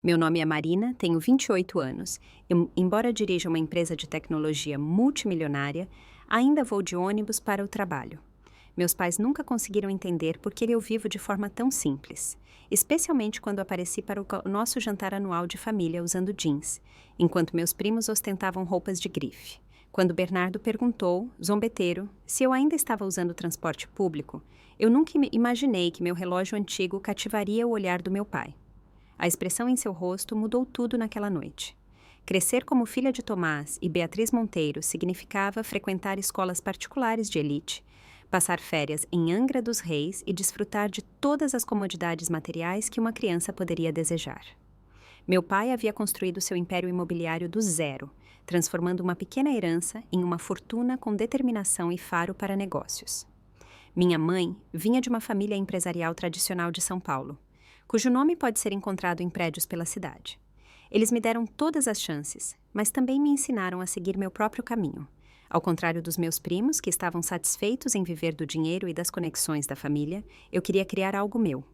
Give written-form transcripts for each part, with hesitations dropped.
Meu nome é Marina, tenho 28 anos. Embora dirija uma empresa de tecnologia multimilionária, ainda vou de ônibus para o trabalho. Meus pais nunca conseguiram entender por que eu vivo de forma tão simples, especialmente quando apareci para o nosso jantar anual de família usando jeans, enquanto meus primos ostentavam roupas de grife. Quando Bernardo perguntou, zombeteiro, se eu ainda estava usando transporte público, eu nunca imaginei que meu relógio antigo cativaria o olhar do meu pai. A expressão em seu rosto mudou tudo naquela noite. Crescer como filha de Tomás e Beatriz Monteiro significava frequentar escolas particulares de elite, passar férias em Angra dos Reis e desfrutar de todas as comodidades materiais que uma criança poderia desejar. Meu pai havia construído seu império imobiliário do zero, transformando uma pequena herança em uma fortuna com determinação e faro para negócios. Minha mãe vinha de uma família empresarial tradicional de São Paulo, cujo nome pode ser encontrado em prédios pela cidade. Eles me deram todas as chances, mas também me ensinaram a seguir meu próprio caminho. Ao contrário dos meus primos, que estavam satisfeitos em viver do dinheiro e das conexões da família, eu queria criar algo meu.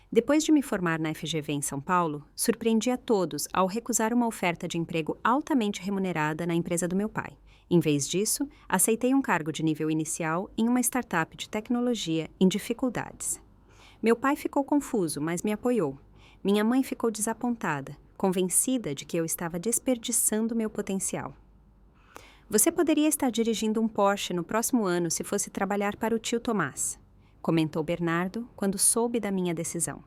Depois de me formar na FGV em São Paulo, surpreendi a todos ao recusar uma oferta de emprego altamente remunerada na empresa do meu pai. Em vez disso, aceitei um cargo de nível inicial em uma startup de tecnologia em dificuldades. Meu pai ficou confuso, mas me apoiou. Minha mãe ficou desapontada, convencida de que eu estava desperdiçando meu potencial. Você poderia estar dirigindo um Porsche no próximo ano se fosse trabalhar para o tio Tomás, comentou Bernardo quando soube da minha decisão.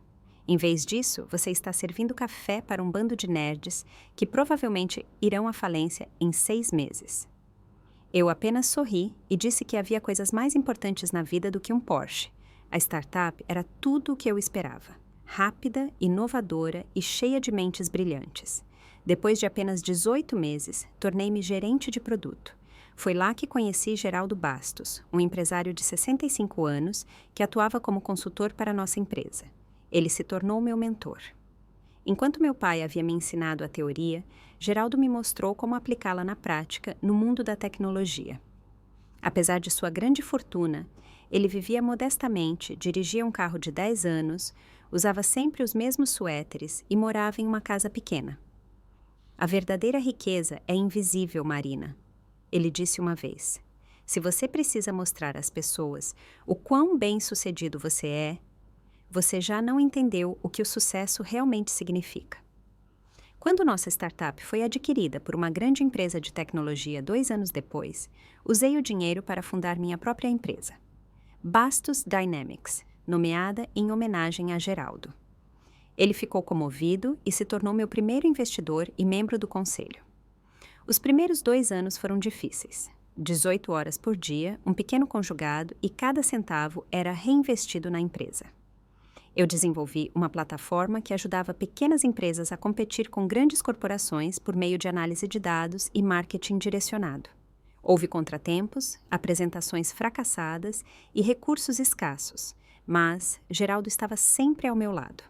Em vez disso, você está servindo café para um bando de nerds que provavelmente irão à falência em 6 meses. Eu apenas sorri e disse que havia coisas mais importantes na vida do que um Porsche. A startup era tudo o que eu esperava. Rápida, inovadora e cheia de mentes brilhantes. Depois de apenas 18 meses, tornei-me gerente de produto. Foi lá que conheci Geraldo Bastos, um empresário de 65 anos que atuava como consultor para nossa empresa. Ele se tornou meu mentor. Enquanto meu pai havia me ensinado a teoria, Geraldo me mostrou como aplicá-la na prática no mundo da tecnologia. Apesar de sua grande fortuna, ele vivia modestamente, dirigia um carro de 10 anos, usava sempre os mesmos suéteres e morava em uma casa pequena. A verdadeira riqueza é invisível, Marina, ele disse uma vez. Se você precisa mostrar às pessoas o quão bem-sucedido você é, você já não entendeu o que o sucesso realmente significa. Quando nossa startup foi adquirida por uma grande empresa de tecnologia 2 anos depois, usei o dinheiro para fundar minha própria empresa, Bastos Dynamics, nomeada em homenagem a Geraldo. Ele ficou comovido e se tornou meu primeiro investidor e membro do conselho. Os primeiros 2 anos foram difíceis. 18 horas por dia, um pequeno conjugado e cada centavo era reinvestido na empresa. Eu desenvolvi uma plataforma que ajudava pequenas empresas a competir com grandes corporações por meio de análise de dados e marketing direcionado. Houve contratempos, apresentações fracassadas e recursos escassos, mas Geraldo estava sempre ao meu lado.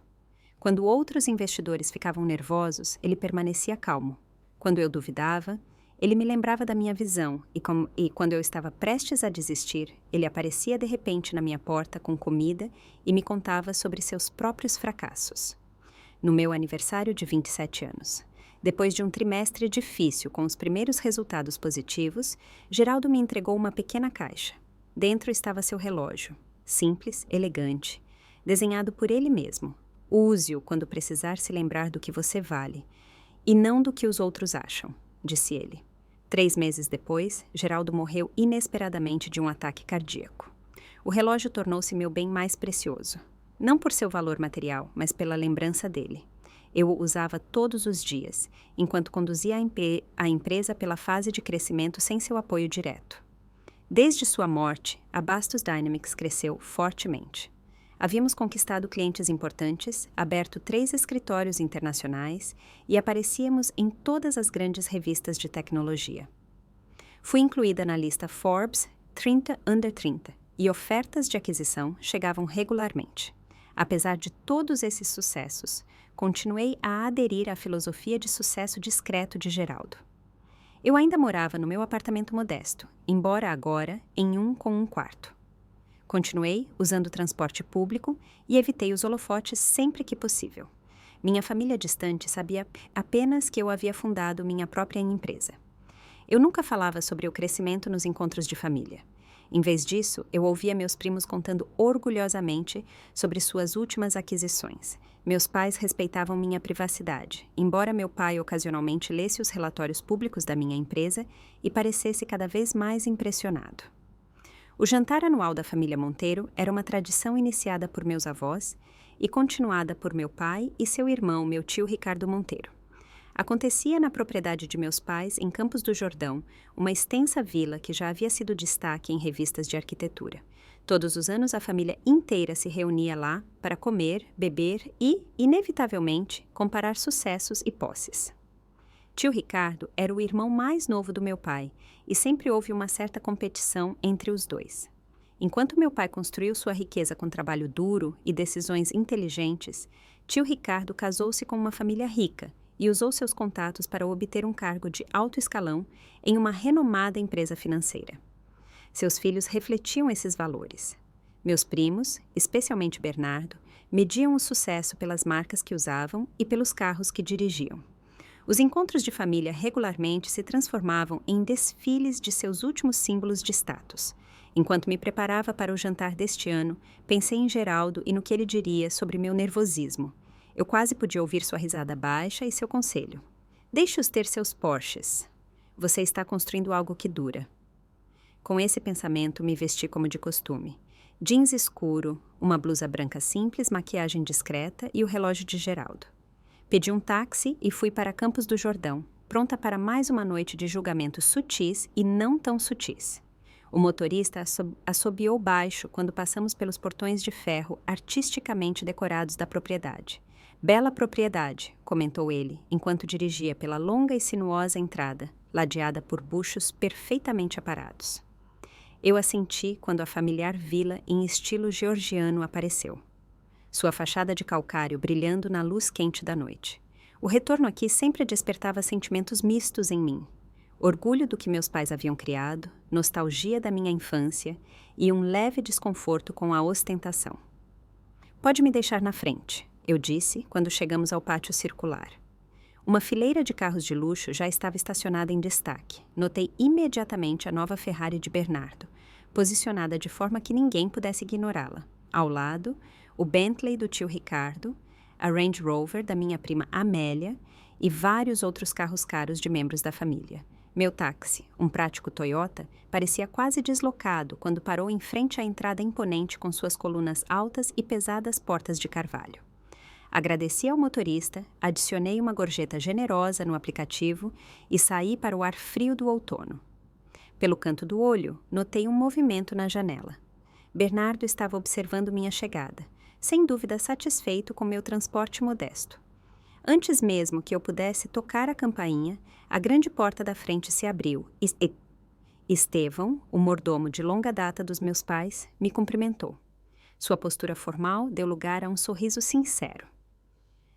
Quando outros investidores ficavam nervosos, ele permanecia calmo. Quando eu duvidava, ele me lembrava da minha visão e quando eu estava prestes a desistir, ele aparecia de repente na minha porta com comida e me contava sobre seus próprios fracassos. No meu aniversário de 27 anos, depois de um trimestre difícil com os primeiros resultados positivos, Geraldo me entregou uma pequena caixa. Dentro estava seu relógio, simples, elegante, desenhado por ele mesmo. Use-o quando precisar se lembrar do que você vale, e não do que os outros acham, disse ele. 3 meses depois, Geraldo morreu inesperadamente de um ataque cardíaco. O relógio tornou-se meu bem mais precioso. Não por seu valor material, mas pela lembrança dele. Eu o usava todos os dias, enquanto conduzia a empresa pela fase de crescimento sem seu apoio direto. Desde sua morte, a Bastos Dynamics cresceu fortemente. Havíamos conquistado clientes importantes, aberto 3 escritórios internacionais e aparecíamos em todas as grandes revistas de tecnologia. Fui incluída na lista Forbes 30 Under 30 e ofertas de aquisição chegavam regularmente. Apesar de todos esses sucessos, continuei a aderir à filosofia de sucesso discreto de Geraldo. Eu ainda morava no meu apartamento modesto, embora agora em um com um quarto. Continuei usando transporte público e evitei os holofotes sempre que possível. Minha família distante sabia apenas que eu havia fundado minha própria empresa. Eu nunca falava sobre o crescimento nos encontros de família. Em vez disso, eu ouvia meus primos contando orgulhosamente sobre suas últimas aquisições. Meus pais respeitavam minha privacidade, embora meu pai ocasionalmente lesse os relatórios públicos da minha empresa e parecesse cada vez mais impressionado. O jantar anual da família Monteiro era uma tradição iniciada por meus avós e continuada por meu pai e seu irmão, meu tio Ricardo Monteiro. Acontecia na propriedade de meus pais, em Campos do Jordão, uma extensa vila que já havia sido destaque em revistas de arquitetura. Todos os anos a família inteira se reunia lá para comer, beber e, inevitavelmente, comparar sucessos e posses. Tio Ricardo era o irmão mais novo do meu pai e sempre houve uma certa competição entre os dois. Enquanto meu pai construiu sua riqueza com trabalho duro e decisões inteligentes, tio Ricardo casou-se com uma família rica e usou seus contatos para obter um cargo de alto escalão em uma renomada empresa financeira. Seus filhos refletiam esses valores. Meus primos, especialmente Bernardo, mediam o sucesso pelas marcas que usavam e pelos carros que dirigiam. Os encontros de família regularmente se transformavam em desfiles de seus últimos símbolos de status. Enquanto me preparava para o jantar deste ano, pensei em Geraldo e no que ele diria sobre meu nervosismo. Eu quase podia ouvir sua risada baixa e seu conselho. Deixe-os ter seus Porsches. Você está construindo algo que dura. Com esse pensamento, me vesti como de costume. Jeans escuro, uma blusa branca simples, maquiagem discreta e o relógio de Geraldo. Pedi um táxi e fui para Campos do Jordão, pronta para mais uma noite de julgamentos sutis e não tão sutis. O motorista assobiou baixo quando passamos pelos portões de ferro artisticamente decorados da propriedade. Bela propriedade, comentou ele, enquanto dirigia pela longa e sinuosa entrada, ladeada por buchos perfeitamente aparados. Eu assenti quando a familiar vila em estilo georgiano apareceu. Sua fachada de calcário brilhando na luz quente da noite. O retorno aqui sempre despertava sentimentos mistos em mim. Orgulho do que meus pais haviam criado, nostalgia da minha infância e um leve desconforto com a ostentação. Pode me deixar na frente, eu disse quando chegamos ao pátio circular. Uma fileira de carros de luxo já estava estacionada em destaque. Notei imediatamente a nova Ferrari de Bernardo, posicionada de forma que ninguém pudesse ignorá-la. Ao lado, o Bentley do tio Ricardo, a Range Rover da minha prima Amélia e vários outros carros caros de membros da família. Meu táxi, um prático Toyota, parecia quase deslocado quando parou em frente à entrada imponente com suas colunas altas e pesadas portas de carvalho. Agradeci ao motorista, adicionei uma gorjeta generosa no aplicativo e saí para o ar frio do outono. Pelo canto do olho, notei um movimento na janela. Bernardo estava observando minha chegada, sem dúvida satisfeito com meu transporte modesto. Antes mesmo que eu pudesse tocar a campainha, a grande porta da frente se abriu e Estevão, o mordomo de longa data dos meus pais, me cumprimentou. Sua postura formal deu lugar a um sorriso sincero.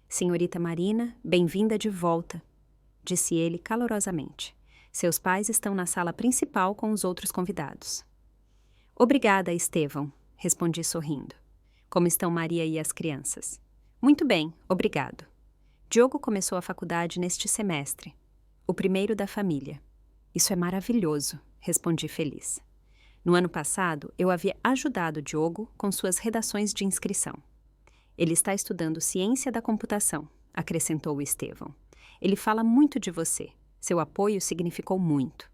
Senhorita Marina, bem-vinda de volta, disse ele calorosamente. Seus pais estão na sala principal com os outros convidados. Obrigada, Estevão, respondi sorrindo. Como estão Maria e as crianças? Muito bem, obrigado. Diogo começou a faculdade neste semestre, o primeiro da família. Isso é maravilhoso, respondi feliz. No ano passado, eu havia ajudado Diogo com suas redações de inscrição. Ele está estudando ciência da computação, acrescentou o Estevão. Ele fala muito de você. Seu apoio significou muito.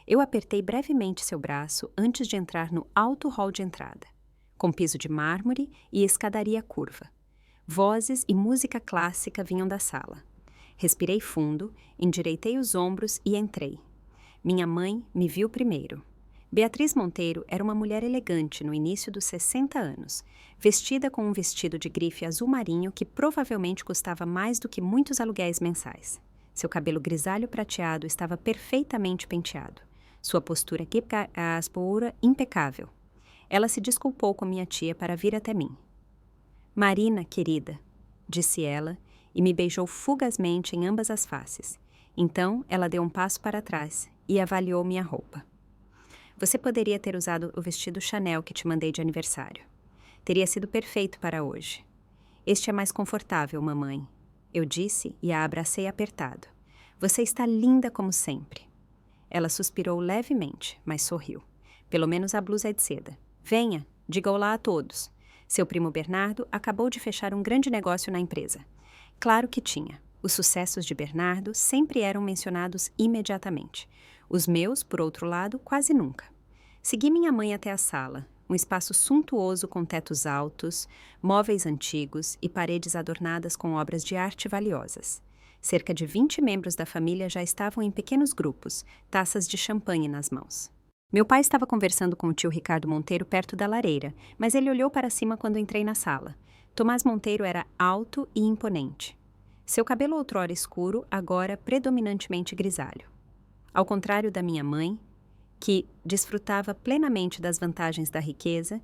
Eu apertei brevemente seu braço antes de entrar no alto hall de entrada, com piso de mármore e escadaria curva. Vozes e música clássica vinham da sala. Respirei fundo, endireitei os ombros e entrei. Minha mãe me viu primeiro. Beatriz Monteiro era uma mulher elegante no início dos 60 anos, vestida com um vestido de grife azul marinho que provavelmente custava mais do que muitos aluguéis mensais. Seu cabelo grisalho prateado estava perfeitamente penteado. Sua postura impecável. Ela se desculpou com minha tia para vir até mim. Marina, querida, disse ela, e me beijou fugazmente em ambas as faces. Então, ela deu um passo para trás e avaliou minha roupa. Você poderia ter usado o vestido Chanel que te mandei de aniversário. Teria sido perfeito para hoje. Este é mais confortável, mamãe, eu disse e a abracei apertado. Você está linda como sempre. Ela suspirou levemente, mas sorriu. Pelo menos a blusa é de seda. Venha, diga olá a todos. Seu primo Bernardo acabou de fechar um grande negócio na empresa. Claro que tinha. Os sucessos de Bernardo sempre eram mencionados imediatamente. Os meus, por outro lado, quase nunca. Segui minha mãe até a sala, um espaço suntuoso com tetos altos, móveis antigos e paredes adornadas com obras de arte valiosas. Cerca de 20 membros da família já estavam em pequenos grupos, taças de champanhe nas mãos. Meu pai estava conversando com o tio Ricardo Monteiro perto da lareira, mas ele olhou para cima quando entrei na sala. Tomás Monteiro era alto e imponente. Seu cabelo outrora escuro, agora predominantemente grisalho. Ao contrário da minha mãe, que desfrutava plenamente das vantagens da riqueza,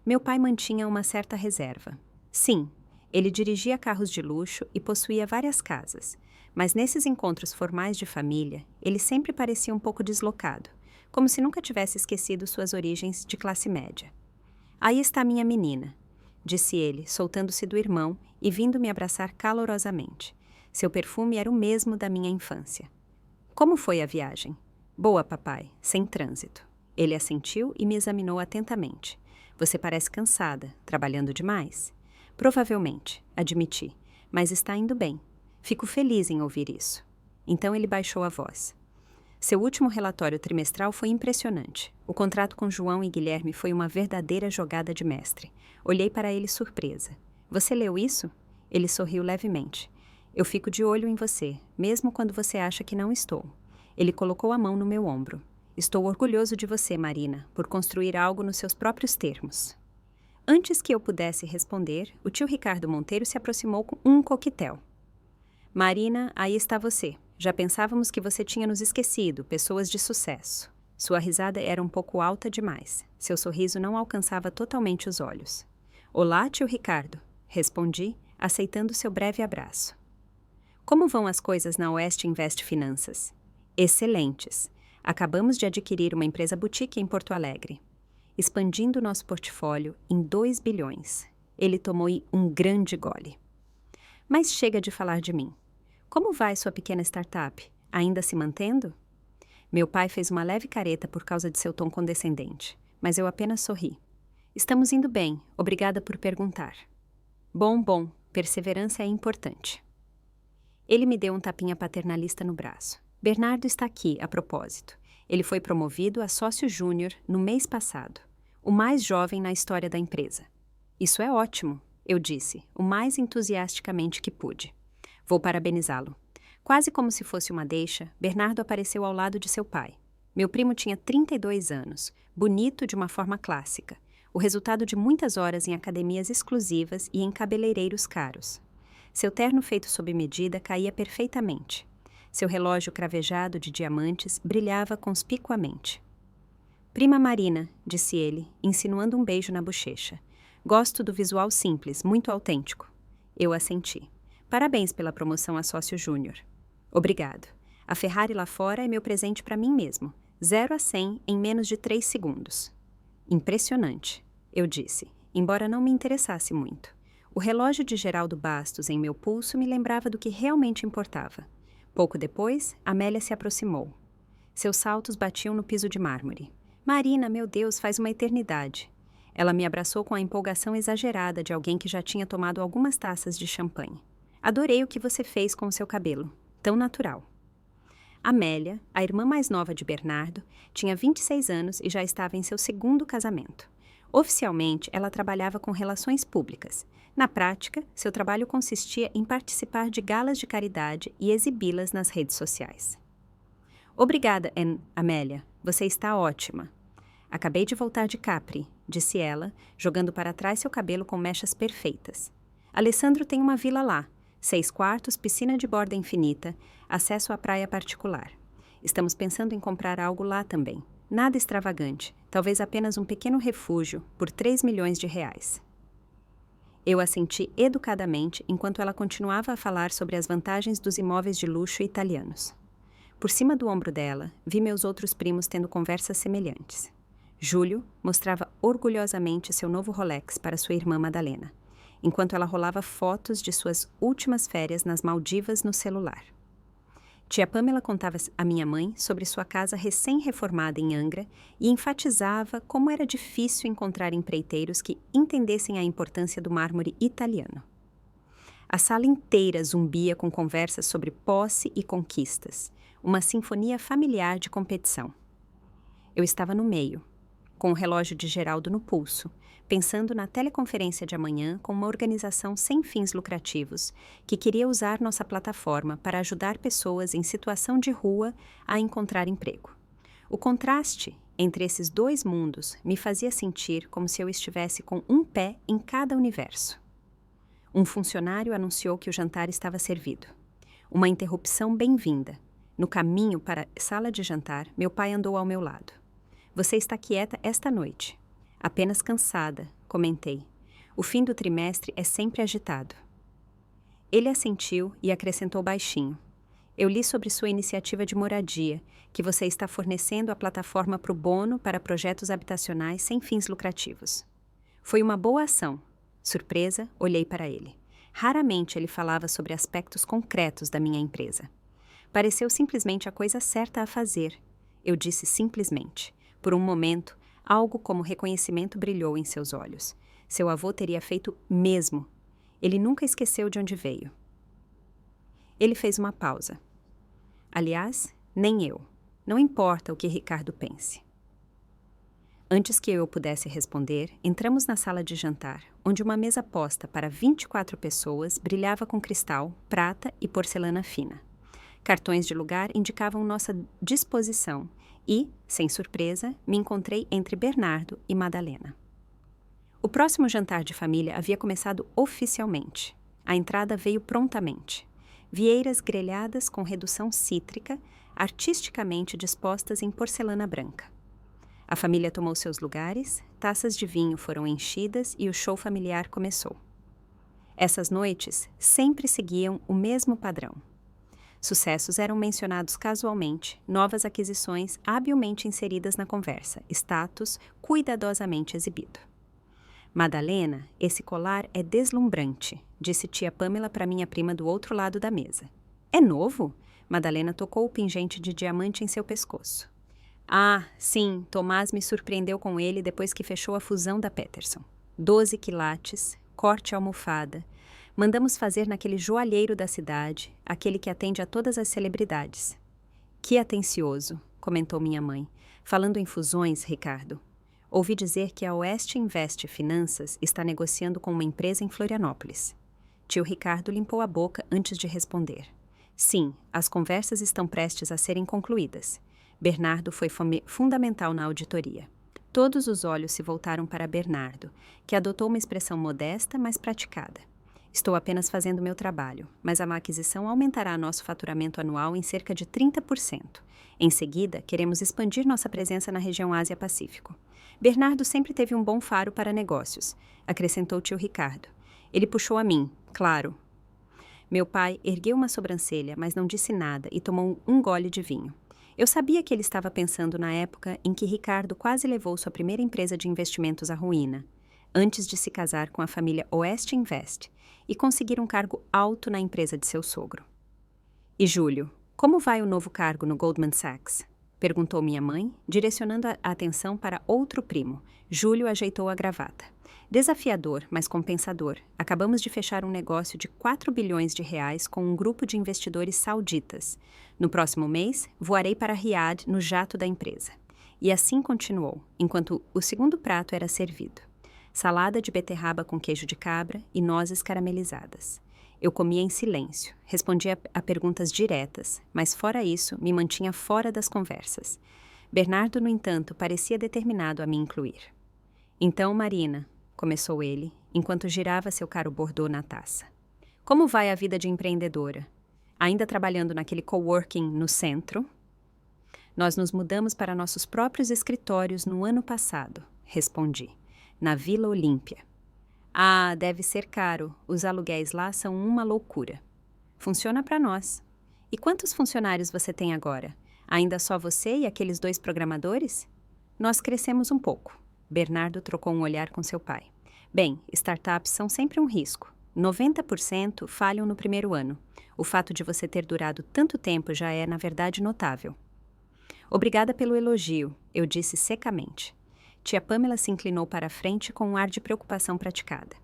meu pai mantinha uma certa reserva. Sim, ele dirigia carros de luxo e possuía várias casas, mas nesses encontros formais de família, ele sempre parecia um pouco deslocado, como se nunca tivesse esquecido suas origens de classe média. Aí está minha menina, disse ele, soltando-se do irmão e vindo me abraçar calorosamente. Seu perfume era o mesmo da minha infância. Como foi a viagem? Boa, papai, sem trânsito. Ele assentiu e me examinou atentamente. Você parece cansada, trabalhando demais? Provavelmente, admiti, mas está indo bem. Fico feliz em ouvir isso. Então ele baixou a voz. Seu último relatório trimestral foi impressionante. O contrato com João e Guilherme foi uma verdadeira jogada de mestre. Olhei para ele surpresa. Você leu isso? Ele sorriu levemente. Eu fico de olho em você, mesmo quando você acha que não estou. Ele colocou a mão no meu ombro. Estou orgulhoso de você, Marina, por construir algo nos seus próprios termos. Antes que eu pudesse responder, o tio Ricardo Monteiro se aproximou com um coquetel. Marina, aí está você. Já pensávamos que você tinha nos esquecido, pessoas de sucesso. Sua risada era um pouco alta demais. Seu sorriso não alcançava totalmente os olhos. Olá, tio Ricardo, respondi, aceitando seu breve abraço. Como vão as coisas na Oeste Invest Finanças? Excelentes. Acabamos de adquirir uma empresa boutique em Porto Alegre, expandindo nosso portfólio em 2 bilhões. Ele tomou um grande gole. Mas chega de falar de mim. Como vai sua pequena startup? Ainda se mantendo? Meu pai fez uma leve careta por causa de seu tom condescendente, mas eu apenas sorri. Estamos indo bem, obrigada por perguntar. Bom, perseverança é importante. Ele me deu um tapinha paternalista no braço. Bernardo está aqui, a propósito. Ele foi promovido a sócio júnior no mês passado, o mais jovem na história da empresa. Isso é ótimo, eu disse, o mais entusiasticamente que pude. Vou parabenizá-lo. Quase como se fosse uma deixa, Bernardo apareceu ao lado de seu pai. Meu primo tinha 32 anos, bonito de uma forma clássica, o resultado de muitas horas em academias exclusivas e em cabeleireiros caros. Seu terno feito sob medida caía perfeitamente. Seu relógio cravejado de diamantes brilhava conspicuamente. Prima Marina, disse ele, insinuando um beijo na bochecha. Gosto do visual simples, muito autêntico. Eu assenti. Parabéns pela promoção a sócio júnior. Obrigado. A Ferrari lá fora é meu presente para mim mesmo. 0 a 100 em menos de 3 segundos. Impressionante, eu disse, embora não me interessasse muito. O relógio de Geraldo Bastos em meu pulso me lembrava do que realmente importava. Pouco depois, Amélia se aproximou. Seus saltos batiam no piso de mármore. Marina, meu Deus, faz uma eternidade. Ela me abraçou com a empolgação exagerada de alguém que já tinha tomado algumas taças de champanhe. Adorei o que você fez com o seu cabelo. Tão natural. Amélia, a irmã mais nova de Bernardo, tinha 26 anos e já estava em seu segundo casamento. Oficialmente, ela trabalhava com relações públicas. Na prática, seu trabalho consistia em participar de galas de caridade e exibi-las nas redes sociais. Obrigada, Amélia. Você está ótima. Acabei de voltar de Capri, disse ela, jogando para trás seu cabelo com mechas perfeitas. Alessandro tem uma vila lá. 6 quartos, piscina de borda infinita, acesso à praia particular. Estamos pensando em comprar algo lá também. Nada extravagante, talvez apenas um pequeno refúgio por 3 milhões de reais. Eu assenti educadamente enquanto ela continuava a falar sobre as vantagens dos imóveis de luxo italianos. Por cima do ombro dela, vi meus outros primos tendo conversas semelhantes. Júlio mostrava orgulhosamente seu novo Rolex para sua irmã Madalena. enquanto ela rolava fotos de suas últimas férias nas Maldivas no celular. Tia Pamela contava à minha mãe sobre sua casa recém-reformada em Angra e enfatizava como era difícil encontrar empreiteiros que entendessem a importância do mármore italiano. A sala inteira zumbia com conversas sobre posse e conquistas, uma sinfonia familiar de competição. Eu estava no meio, com o relógio de Geraldo no pulso, pensando na teleconferência de amanhã com uma organização sem fins lucrativos que queria usar nossa plataforma para ajudar pessoas em situação de rua a encontrar emprego. O contraste entre esses dois mundos me fazia sentir como se eu estivesse com um pé em cada universo. Um funcionário anunciou que o jantar estava servido. Uma interrupção bem-vinda. No caminho para a sala de jantar, meu pai andou ao meu lado. Você está quieta esta noite. Apenas cansada, comentei. O fim do trimestre é sempre agitado. Ele assentiu e acrescentou baixinho. Eu li sobre sua iniciativa de moradia, que você está fornecendo a plataforma pro bono para projetos habitacionais sem fins lucrativos. Foi uma boa ação. Surpresa, olhei para ele. Raramente ele falava sobre aspectos concretos da minha empresa. Pareceu simplesmente a coisa certa a fazer. Eu disse simplesmente. Por um momento, algo como reconhecimento brilhou em seus olhos. Seu avô teria feito mesmo. Ele nunca esqueceu de onde veio. Ele fez uma pausa. Aliás, nem eu. Não importa o que Ricardo pense. Antes que eu pudesse responder, entramos na sala de jantar, onde uma mesa posta para 24 pessoas brilhava com cristal, prata e porcelana fina. Cartões de lugar indicavam nossa disposição e, sem surpresa, me encontrei entre Bernardo e Madalena. O próximo jantar de família havia começado oficialmente. A entrada veio prontamente. Vieiras grelhadas com redução cítrica, artisticamente dispostas em porcelana branca. A família tomou seus lugares, taças de vinho foram enchidas e o show familiar começou. Essas noites sempre seguiam o mesmo padrão. Sucessos eram mencionados casualmente, novas aquisições habilmente inseridas na conversa, status cuidadosamente exibido. Madalena, esse colar é deslumbrante, disse tia Pamela para minha prima do outro lado da mesa. É novo? Madalena tocou o pingente de diamante em seu pescoço. Ah, sim, Tomás me surpreendeu com ele depois que fechou a fusão da Peterson. 12 quilates, corte almofada. Mandamos fazer naquele joalheiro da cidade, aquele que atende a todas as celebridades. Que atencioso, comentou minha mãe. Falando em fusões, Ricardo. Ouvi dizer que a Oeste Invest Finanças está negociando com uma empresa em Florianópolis. Tio Ricardo limpou a boca antes de responder. Sim, as conversas estão prestes a serem concluídas. Bernardo foi fundamental na auditoria. Todos os olhos se voltaram para Bernardo, que adotou uma expressão modesta, mas praticada. Estou apenas fazendo meu trabalho, mas a aquisição aumentará nosso faturamento anual em cerca de 30%. Em seguida, queremos expandir nossa presença na região Ásia-Pacífico. Bernardo sempre teve um bom faro para negócios, acrescentou tio Ricardo. Ele puxou a mim, claro. Meu pai ergueu uma sobrancelha, mas não disse nada e tomou um gole de vinho. Eu sabia que ele estava pensando na época em que Ricardo quase levou sua primeira empresa de investimentos à ruína, antes de se casar com a família Oeste Invest e conseguir um cargo alto na empresa de seu sogro. E Júlio, como vai o novo cargo no Goldman Sachs? Perguntou minha mãe, direcionando a atenção para outro primo. Júlio ajeitou a gravata. Desafiador, mas compensador. Acabamos de fechar um negócio de 4 bilhões de reais com um grupo de investidores sauditas. No próximo mês, voarei para Riad no jato da empresa. E assim continuou, enquanto o segundo prato era servido. Salada de beterraba com queijo de cabra e nozes caramelizadas. Eu comia em silêncio, respondia a perguntas diretas, mas fora isso, me mantinha fora das conversas. Bernardo, no entanto, parecia determinado a me incluir. Então, Marina, começou ele, enquanto girava seu caro bordô na taça. Como vai a vida de empreendedora? Ainda trabalhando naquele coworking no centro? Nós nos mudamos para nossos próprios escritórios no ano passado, respondi. Na Vila Olímpia. Ah, deve ser caro. Os aluguéis lá são uma loucura. Funciona para nós. E quantos funcionários você tem agora? Ainda só você e aqueles 2 programadores? Nós crescemos um pouco. Bernardo trocou um olhar com seu pai. Bem, startups são sempre um risco. 90% falham no primeiro ano. O fato de você ter durado tanto tempo já é, na verdade, notável. Obrigada pelo elogio, eu disse secamente. Tia Pamela se inclinou para a frente com um ar de preocupação praticada.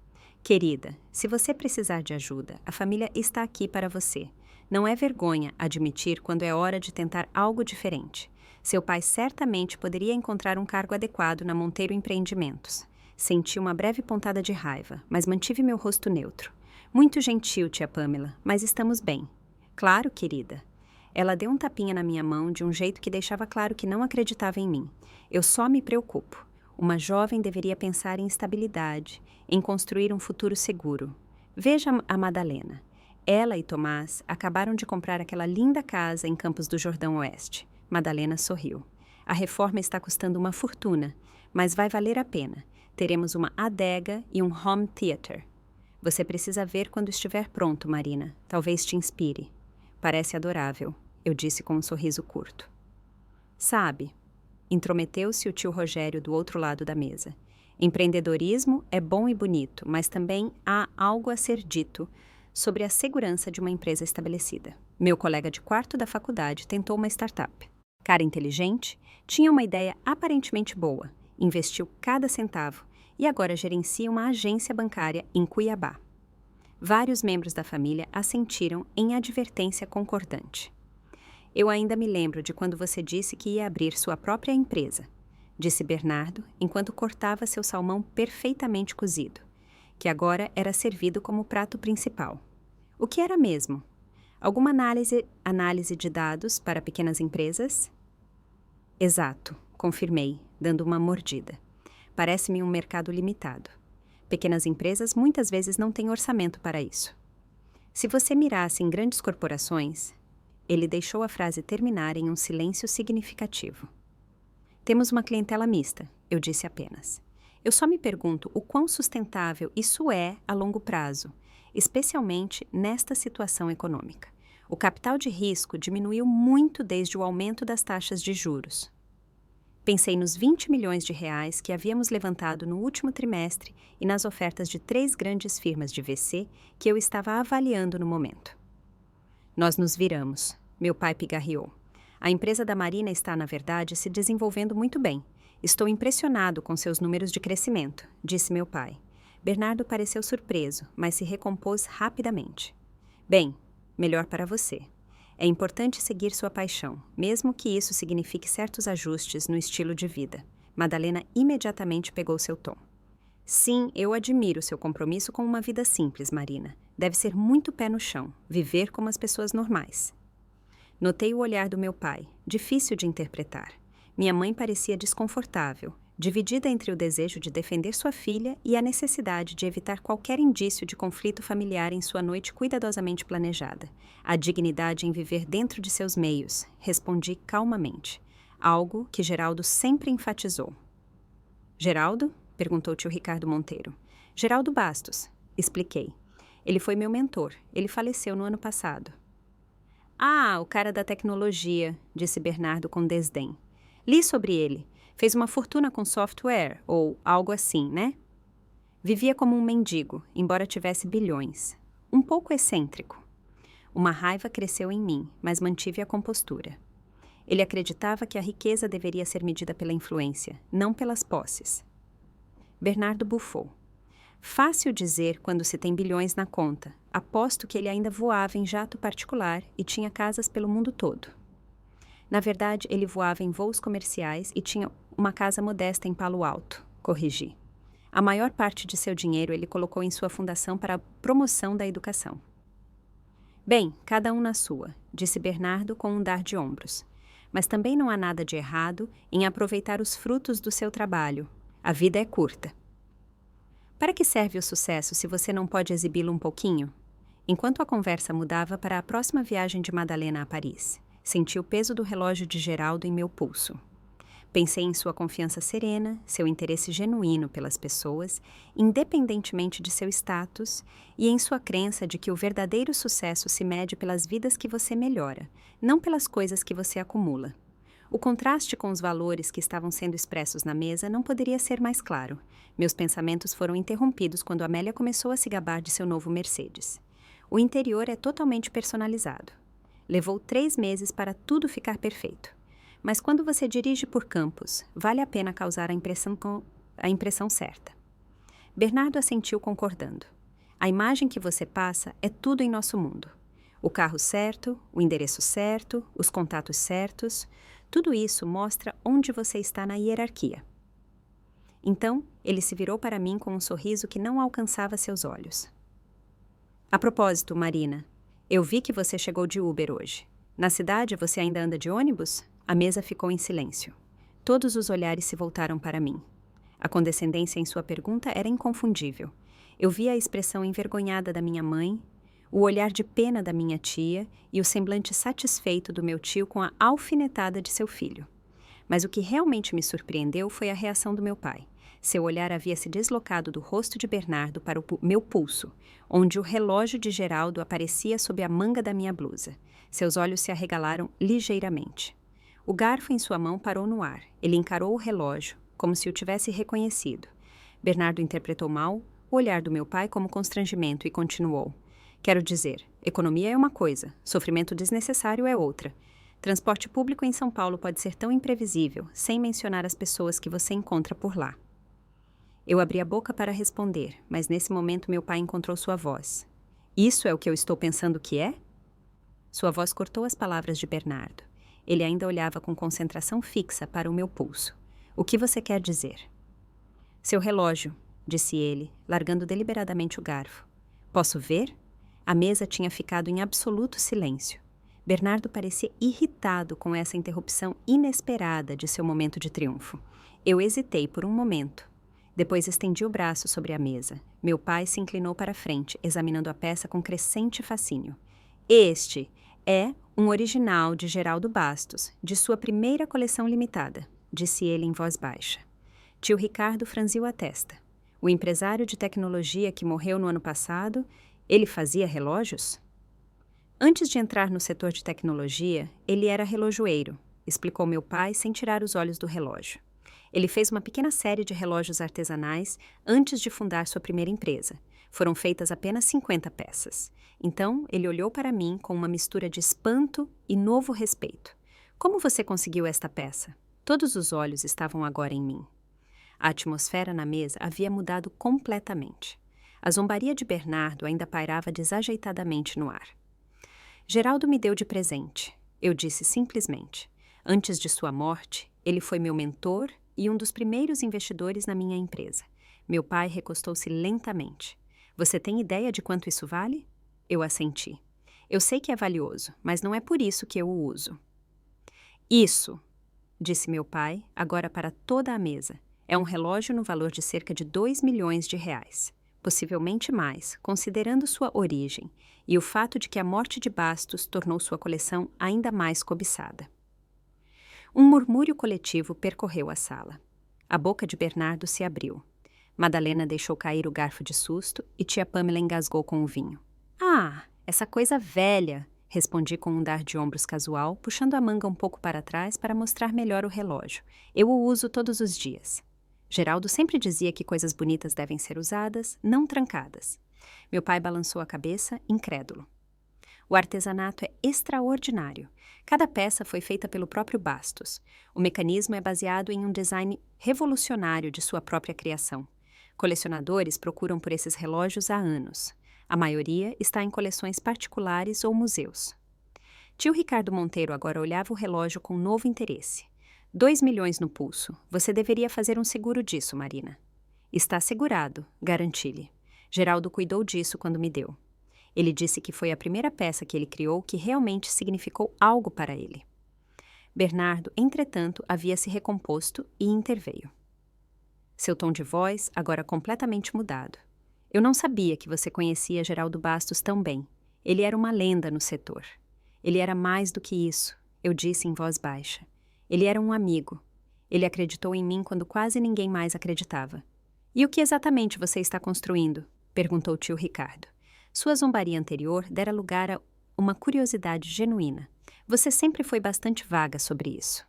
Querida, se você precisar de ajuda, a família está aqui para você. Não é vergonha admitir quando é hora de tentar algo diferente. Seu pai certamente poderia encontrar um cargo adequado na Monteiro Empreendimentos. Senti uma breve pontada de raiva, mas mantive meu rosto neutro. Muito gentil, tia Pamela, mas estamos bem. Claro, querida. Ela deu um tapinha na minha mão de um jeito que deixava claro que não acreditava em mim. Eu só me preocupo. Uma jovem deveria pensar em estabilidade, em construir um futuro seguro. Veja a Madalena. Ela e Tomás acabaram de comprar aquela linda casa em Campos do Jordão Oeste. Madalena sorriu. A reforma está custando uma fortuna, mas vai valer a pena. Teremos uma adega e um home theater. Você precisa ver quando estiver pronto, Marina. Talvez te inspire. Parece adorável, eu disse com um sorriso curto. Sabe, intrometeu-se o tio Rogério do outro lado da mesa. Empreendedorismo é bom e bonito, mas também há algo a ser dito sobre a segurança de uma empresa estabelecida. Meu colega de quarto da faculdade tentou uma startup. Cara inteligente, tinha uma ideia aparentemente boa, investiu cada centavo e agora gerencia uma agência bancária em Cuiabá. Vários membros da família assentiram em advertência concordante. Eu ainda me lembro de quando você disse que ia abrir sua própria empresa, disse Bernardo, enquanto cortava seu salmão perfeitamente cozido, que agora era servido como prato principal. O que era mesmo? Alguma análise de dados para pequenas empresas? Exato, confirmei, dando uma mordida. Parece-me um mercado limitado. Pequenas empresas muitas vezes não têm orçamento para isso. Se você mirasse em grandes corporações... Ele deixou a frase terminar em um silêncio significativo. Temos uma clientela mista, eu disse apenas. Eu só me pergunto o quão sustentável isso é a longo prazo, especialmente nesta situação econômica. O capital de risco diminuiu muito desde o aumento das taxas de juros. Pensei nos 20 milhões de reais que havíamos levantado no último trimestre e nas ofertas de 3 grandes firmas de VC que eu estava avaliando no momento. Nós nos viramos. Meu pai pigarreou. A empresa da Marina está, na verdade, se desenvolvendo muito bem. Estou impressionado com seus números de crescimento, disse meu pai. Bernardo pareceu surpreso, mas se recompôs rapidamente. Bem, melhor para você. É importante seguir sua paixão, mesmo que isso signifique certos ajustes no estilo de vida. Madalena imediatamente pegou seu tom. Sim, eu admiro seu compromisso com uma vida simples, Marina. Deve ser muito pé no chão, viver como as pessoas normais. Notei o olhar do meu pai, difícil de interpretar. Minha mãe parecia desconfortável, dividida entre o desejo de defender sua filha e a necessidade de evitar qualquer indício de conflito familiar em sua noite cuidadosamente planejada. A dignidade em viver dentro de seus meios, respondi calmamente, algo que Geraldo sempre enfatizou. Geraldo? Perguntou tio Ricardo Monteiro. Geraldo Bastos, expliquei. Ele foi meu mentor. Ele faleceu no ano passado. Ah, o cara da tecnologia, disse Bernardo com desdém. Li sobre ele. Fez uma fortuna com software, ou algo assim, né? Vivia como um mendigo, embora tivesse bilhões. Um pouco excêntrico. Uma raiva cresceu em mim, mas mantive a compostura. Ele acreditava que a riqueza deveria ser medida pela influência, não pelas posses. Bernardo bufou. Fácil dizer quando se tem bilhões na conta. Aposto que ele ainda voava em jato particular e tinha casas pelo mundo todo. Na verdade, ele voava em voos comerciais e tinha uma casa modesta em Palo Alto, corrigi. A maior parte de seu dinheiro ele colocou em sua fundação para a promoção da educação. Bem, cada um na sua, disse Bernardo com um dar de ombros. Mas também não há nada de errado em aproveitar os frutos do seu trabalho. A vida é curta. Para que serve o sucesso se você não pode exibi-lo um pouquinho? Enquanto a conversa mudava para a próxima viagem de Madalena a Paris, senti o peso do relógio de Geraldo em meu pulso. Pensei em sua confiança serena, seu interesse genuíno pelas pessoas, independentemente de seu status, e em sua crença de que o verdadeiro sucesso se mede pelas vidas que você melhora, não pelas coisas que você acumula. O contraste com os valores que estavam sendo expressos na mesa não poderia ser mais claro. Meus pensamentos foram interrompidos quando Amélia começou a se gabar de seu novo Mercedes. O interior é totalmente personalizado. Levou 3 meses para tudo ficar perfeito. Mas quando você dirige por campos, vale a pena causar a impressão certa. Bernardo assentiu concordando. A imagem que você passa é tudo em nosso mundo. O carro certo, o endereço certo, os contatos certos, tudo isso mostra onde você está na hierarquia. Então, ele se virou para mim com um sorriso que não alcançava seus olhos. A propósito, Marina, eu vi que você chegou de Uber hoje. Na cidade você ainda anda de ônibus? A mesa ficou em silêncio. Todos os olhares se voltaram para mim. A condescendência em sua pergunta era inconfundível. Eu via a expressão envergonhada da minha mãe, o olhar de pena da minha tia e o semblante satisfeito do meu tio com a alfinetada de seu filho. Mas o que realmente me surpreendeu foi a reação do meu pai. Seu olhar havia se deslocado do rosto de Bernardo para o meu pulso, onde o relógio de Geraldo aparecia sob a manga da minha blusa. Seus olhos se arregalaram ligeiramente. O garfo em sua mão parou no ar. Ele encarou o relógio, como se o tivesse reconhecido. Bernardo interpretou mal o olhar do meu pai como constrangimento e continuou. Quero dizer, economia é uma coisa, sofrimento desnecessário é outra. Transporte público em São Paulo pode ser tão imprevisível, sem mencionar as pessoas que você encontra por lá. Eu abri a boca para responder, mas nesse momento meu pai encontrou sua voz. Isso é o que eu estou pensando que é? Sua voz cortou as palavras de Bernardo. Ele ainda olhava com concentração fixa para o meu pulso. O que você quer dizer? Seu relógio, disse ele, largando deliberadamente o garfo. Posso ver? A mesa tinha ficado em absoluto silêncio. Bernardo parecia irritado com essa interrupção inesperada de seu momento de triunfo. Eu hesitei por um momento. Depois estendi o braço sobre a mesa. Meu pai se inclinou para a frente, examinando a peça com crescente fascínio. Este é um original de Geraldo Bastos, de sua primeira coleção limitada, disse ele em voz baixa. Tio Ricardo franziu a testa. O empresário de tecnologia que morreu no ano passado, ele fazia relógios? Antes de entrar no setor de tecnologia, ele era relojoeiro, explicou meu pai sem tirar os olhos do relógio. Ele fez uma pequena série de relógios artesanais antes de fundar sua primeira empresa. Foram feitas apenas 50 peças. Então, ele olhou para mim com uma mistura de espanto e novo respeito. Como você conseguiu esta peça? Todos os olhos estavam agora em mim. A atmosfera na mesa havia mudado completamente. A zombaria de Bernardo ainda pairava desajeitadamente no ar. Geraldo me deu de presente, eu disse simplesmente. Antes de sua morte, ele foi meu mentor e um dos primeiros investidores na minha empresa. Meu pai recostou-se lentamente. Você tem ideia de quanto isso vale? Eu assenti. Eu sei que é valioso, mas não é por isso que eu o uso. Isso, disse meu pai, agora para toda a mesa. É um relógio no valor de cerca de 2 milhões de reais. Possivelmente mais, considerando sua origem, e o fato de que a morte de Bastos tornou sua coleção ainda mais cobiçada. Um murmúrio coletivo percorreu a sala. A boca de Bernardo se abriu. Madalena deixou cair o garfo de susto e tia Pamela engasgou com o vinho. Ah, essa coisa velha, respondi com um dar de ombros casual, puxando a manga um pouco para trás para mostrar melhor o relógio. Eu o uso todos os dias. Geraldo sempre dizia que coisas bonitas devem ser usadas, não trancadas. Meu pai balançou a cabeça, incrédulo. O artesanato é extraordinário. Cada peça foi feita pelo próprio Bastos. O mecanismo é baseado em um design revolucionário de sua própria criação. Colecionadores procuram por esses relógios há anos. A maioria está em coleções particulares ou museus. Tio Ricardo Monteiro agora olhava o relógio com novo interesse. 2 milhões no pulso. Você deveria fazer um seguro disso, Marina. Está segurado, garanti-lhe. Geraldo cuidou disso quando me deu. Ele disse que foi a primeira peça que ele criou que realmente significou algo para ele. Bernardo, entretanto, havia se recomposto e interveio. Seu tom de voz, agora completamente mudado. Eu não sabia que você conhecia Geraldo Bastos tão bem. Ele era uma lenda no setor. Ele era mais do que isso, eu disse em voz baixa. Ele era um amigo. Ele acreditou em mim quando quase ninguém mais acreditava. E o que exatamente você está construindo? Perguntou tio Ricardo. Sua zombaria anterior dera lugar a uma curiosidade genuína. Você sempre foi bastante vaga sobre isso.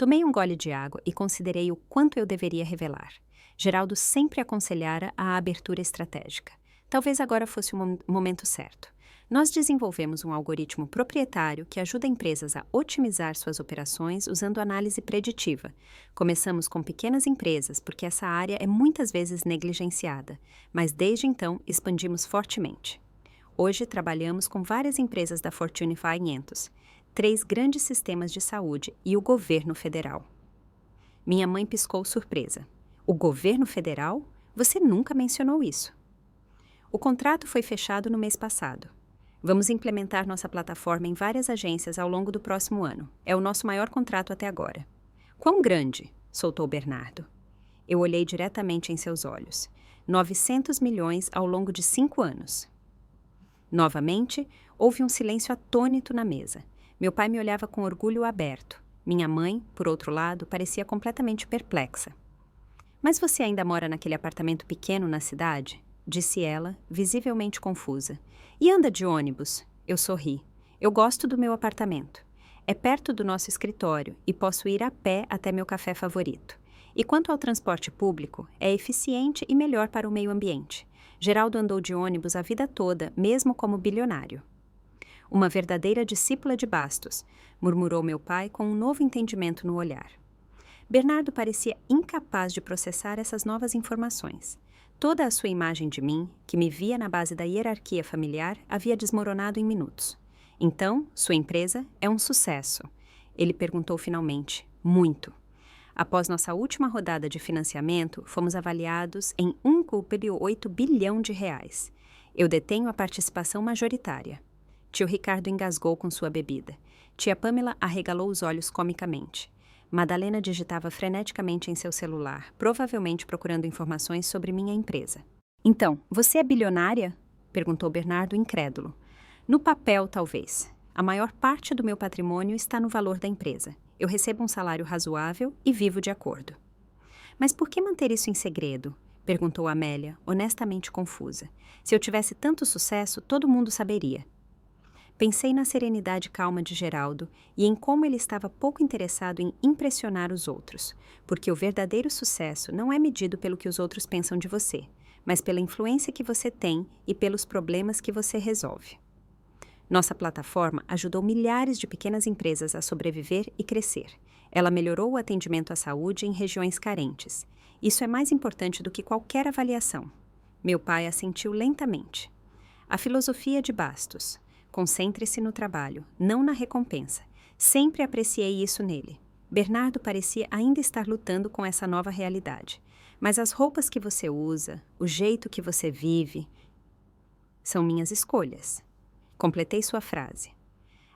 Tomei um gole de água e considerei o quanto eu deveria revelar. Geraldo sempre aconselhara a abertura estratégica. Talvez agora fosse o momento certo. Nós desenvolvemos um algoritmo proprietário que ajuda empresas a otimizar suas operações usando análise preditiva. Começamos com pequenas empresas, porque essa área é muitas vezes negligenciada, mas desde então expandimos fortemente. Hoje trabalhamos com várias empresas da Fortune 500, 3 grandes sistemas de saúde e o governo federal. Minha mãe piscou surpresa. O governo federal? Você nunca mencionou isso. O contrato foi fechado no mês passado. Vamos implementar nossa plataforma em várias agências ao longo do próximo ano. É o nosso maior contrato até agora. Quão grande? Soltou Bernardo. Eu olhei diretamente em seus olhos. 900 milhões ao longo de 5 anos. Novamente, houve um silêncio atônito na mesa. Meu pai me olhava com orgulho aberto. Minha mãe, por outro lado, parecia completamente perplexa. Mas você ainda mora naquele apartamento pequeno na cidade? Disse ela, visivelmente confusa. E anda de ônibus? Eu sorri. Eu gosto do meu apartamento. É perto do nosso escritório e posso ir a pé até meu café favorito. E quanto ao transporte público, é eficiente e melhor para o meio ambiente. Geraldo andou de ônibus a vida toda, mesmo como bilionário. Uma verdadeira discípula de Bastos, murmurou meu pai com um novo entendimento no olhar. Bernardo parecia incapaz de processar essas novas informações. Toda a sua imagem de mim, que me via na base da hierarquia familiar, havia desmoronado em minutos. Então, sua empresa é um sucesso. Ele perguntou finalmente. Muito. Após nossa última rodada de financiamento, fomos avaliados em 1,8 bilhão de reais. Eu detenho a participação majoritária. Tio Ricardo engasgou com sua bebida. Tia Pamela arregalou os olhos comicamente. Madalena digitava freneticamente em seu celular, provavelmente procurando informações sobre minha empresa. Então, você é bilionária? Perguntou Bernardo incrédulo. No papel, talvez. A maior parte do meu patrimônio está no valor da empresa. Eu recebo um salário razoável e vivo de acordo. Mas por que manter isso em segredo? Perguntou Amélia, honestamente confusa. Se eu tivesse tanto sucesso, todo mundo saberia. Pensei na serenidade calma de Geraldo e em como ele estava pouco interessado em impressionar os outros, porque o verdadeiro sucesso não é medido pelo que os outros pensam de você, mas pela influência que você tem e pelos problemas que você resolve. Nossa plataforma ajudou milhares de pequenas empresas a sobreviver e crescer. Ela melhorou o atendimento à saúde em regiões carentes. Isso é mais importante do que qualquer avaliação. Meu pai assentiu lentamente. A filosofia de Bastos. Concentre-se no trabalho, não na recompensa. Sempre apreciei isso nele. Bernardo parecia ainda estar lutando com essa nova realidade. Mas as roupas que você usa, o jeito que você vive, são minhas escolhas. Completei sua frase.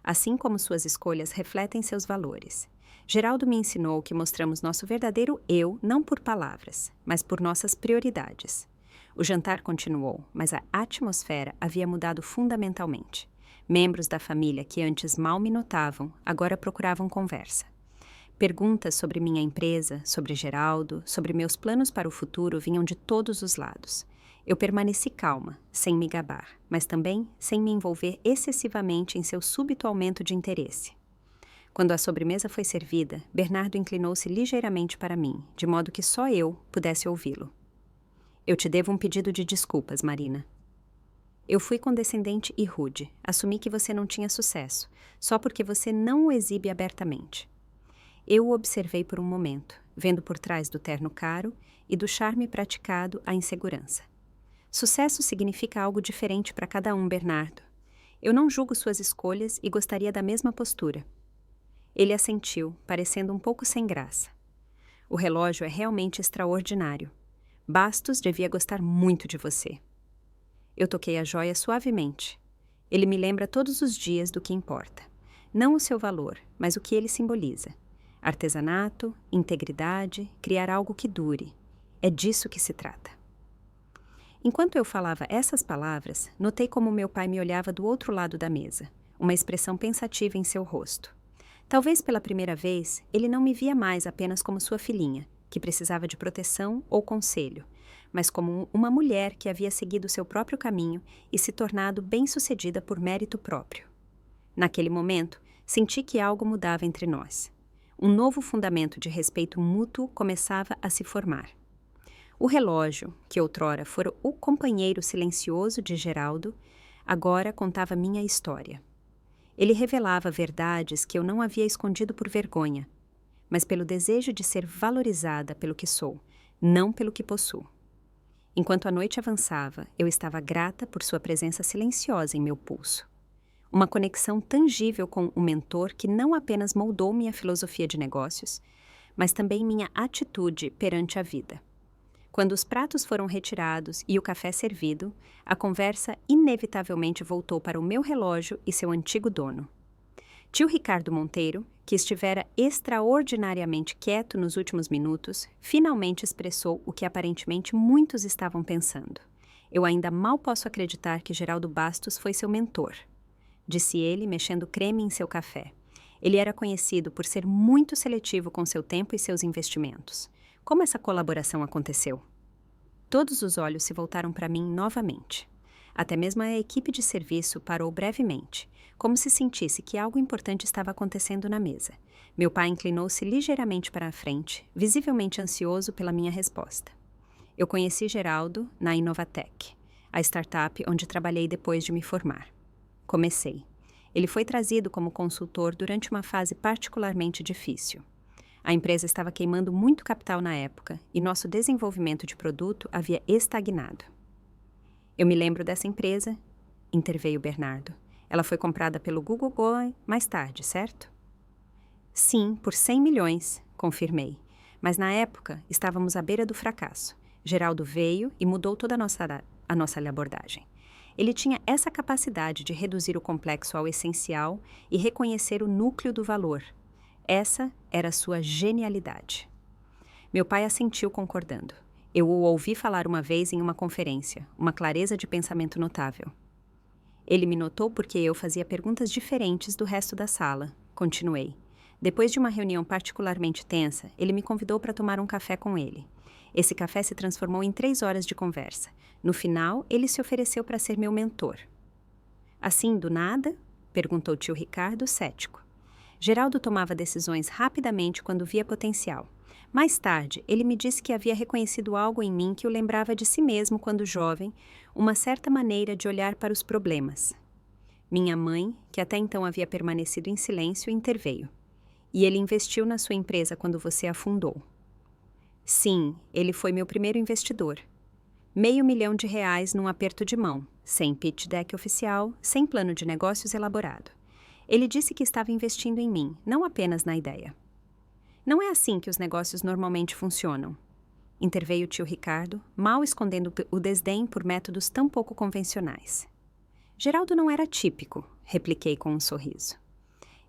Assim como suas escolhas refletem seus valores. Geraldo me ensinou que mostramos nosso verdadeiro eu não por palavras, mas por nossas prioridades. O jantar continuou, mas a atmosfera havia mudado fundamentalmente. Membros da família que antes mal me notavam, agora procuravam conversa. Perguntas sobre minha empresa, sobre Geraldo, sobre meus planos para o futuro vinham de todos os lados. Eu permaneci calma, sem me gabar, mas também sem me envolver excessivamente em seu súbito aumento de interesse. Quando a sobremesa foi servida, Bernardo inclinou-se ligeiramente para mim, de modo que só eu pudesse ouvi-lo. Eu te devo um pedido de desculpas, Marina. Eu fui condescendente e rude. Assumi que você não tinha sucesso, só porque você não o exibe abertamente. Eu o observei por um momento, vendo por trás do terno caro e do charme praticado a insegurança. Sucesso significa algo diferente para cada um, Bernardo. Eu não julgo suas escolhas e gostaria da mesma postura. Ele assentiu, parecendo um pouco sem graça. O relógio é realmente extraordinário. Bastos devia gostar muito de você. Eu toquei a joia suavemente. Ele me lembra todos os dias do que importa. Não o seu valor, mas o que ele simboliza. Artesanato, integridade, criar algo que dure. É disso que se trata. Enquanto eu falava essas palavras, notei como meu pai me olhava do outro lado da mesa, uma expressão pensativa em seu rosto. Talvez pela primeira vez, ele não me via mais apenas como sua filhinha, que precisava de proteção ou conselho, mas como uma mulher que havia seguido seu próprio caminho e se tornado bem-sucedida por mérito próprio. Naquele momento, senti que algo mudava entre nós. Um novo fundamento de respeito mútuo começava a se formar. O relógio, que outrora fora o companheiro silencioso de Geraldo, agora contava minha história. Ele revelava verdades que eu não havia escondido por vergonha, mas pelo desejo de ser valorizada pelo que sou, não pelo que possuo. Enquanto a noite avançava, eu estava grata por sua presença silenciosa em meu pulso. Uma conexão tangível com o mentor que não apenas moldou minha filosofia de negócios, mas também minha atitude perante a vida. Quando os pratos foram retirados e o café servido, a conversa inevitavelmente voltou para o meu relógio e seu antigo dono. Tio Ricardo Monteiro, que estivera extraordinariamente quieto nos últimos minutos, finalmente expressou o que aparentemente muitos estavam pensando. Eu ainda mal posso acreditar que Geraldo Bastos foi seu mentor, disse ele, mexendo creme em seu café. Ele era conhecido por ser muito seletivo com seu tempo e seus investimentos. Como essa colaboração aconteceu? Todos os olhos se voltaram para mim novamente. Até mesmo a equipe de serviço parou brevemente, como se sentisse que algo importante estava acontecendo na mesa. Meu pai inclinou-se ligeiramente para a frente, visivelmente ansioso pela minha resposta. Eu conheci Geraldo na Inovatec, a startup onde trabalhei depois de me formar. Comecei. Ele foi trazido como consultor durante uma fase particularmente difícil. A empresa estava queimando muito capital na época e nosso desenvolvimento de produto havia estagnado. Eu me lembro dessa empresa, interveio Bernardo. Ela foi comprada pelo Google mais tarde, certo? Sim, por 100 milhões, confirmei. Mas na época estávamos à beira do fracasso. Geraldo veio e mudou toda a nossa abordagem. Ele tinha essa capacidade de reduzir o complexo ao essencial e reconhecer o núcleo do valor. Essa era sua genialidade. Meu pai assentiu concordando. Eu o ouvi falar uma vez em uma conferência, uma clareza de pensamento notável. Ele me notou porque eu fazia perguntas diferentes do resto da sala. Continuei. Depois de uma reunião particularmente tensa, ele me convidou para tomar um café com ele. Esse café se transformou em 3 horas de conversa. No final, ele se ofereceu para ser meu mentor. Assim, do nada? Perguntou tio Ricardo, cético. Geraldo tomava decisões rapidamente quando via potencial. Mais tarde, ele me disse que havia reconhecido algo em mim que o lembrava de si mesmo quando jovem, uma certa maneira de olhar para os problemas. Minha mãe, que até então havia permanecido em silêncio, interveio. E ele investiu na sua empresa quando você a fundou. Sim, ele foi meu primeiro investidor. R$500 mil num aperto de mão, sem pitch deck oficial, sem plano de negócios elaborado. Ele disse que estava investindo em mim, não apenas na ideia. Não é assim que os negócios normalmente funcionam. Interveio o tio Ricardo, mal escondendo o desdém por métodos tão pouco convencionais. Geraldo não era típico, repliquei com um sorriso.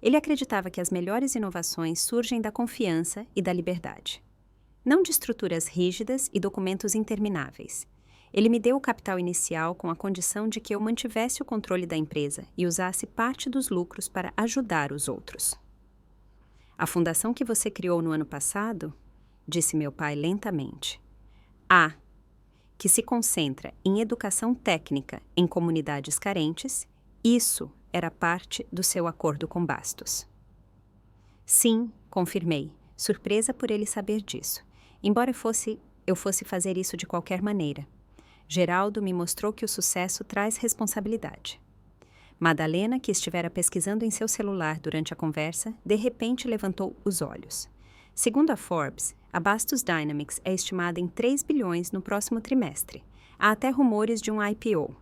Ele acreditava que as melhores inovações surgem da confiança e da liberdade. Não de estruturas rígidas e documentos intermináveis. Ele me deu o capital inicial com a condição de que eu mantivesse o controle da empresa e usasse parte dos lucros para ajudar os outros. A fundação que você criou no ano passado, disse meu pai lentamente, que se concentra em educação técnica em comunidades carentes, isso era parte do seu acordo com Bastos. Sim, confirmei, surpresa por ele saber disso, embora eu fosse fazer isso de qualquer maneira. Geraldo me mostrou que o sucesso traz responsabilidade. Madalena, que estivera pesquisando em seu celular durante a conversa, de repente levantou os olhos. Segundo a Forbes, a Bastos Dynamics é estimada em 3 bilhões no próximo trimestre. Há até rumores de um IPO.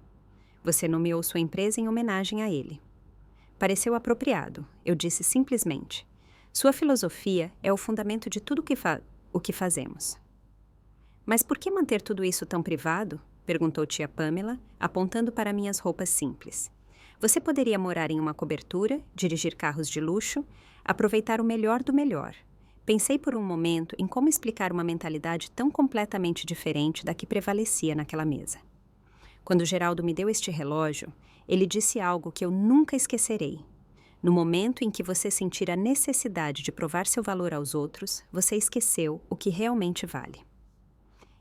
Você nomeou sua empresa em homenagem a ele. Pareceu apropriado, eu disse simplesmente. Sua filosofia é o fundamento de tudo o que fazemos. Mas por que manter tudo isso tão privado? Perguntou tia Pamela, apontando para minhas roupas simples. Você poderia morar em uma cobertura, dirigir carros de luxo, aproveitar o melhor do melhor. Pensei por um momento em como explicar uma mentalidade tão completamente diferente da que prevalecia naquela mesa. Quando Geraldo me deu este relógio, ele disse algo que eu nunca esquecerei. No momento em que você sentir a necessidade de provar seu valor aos outros, você esqueceu o que realmente vale.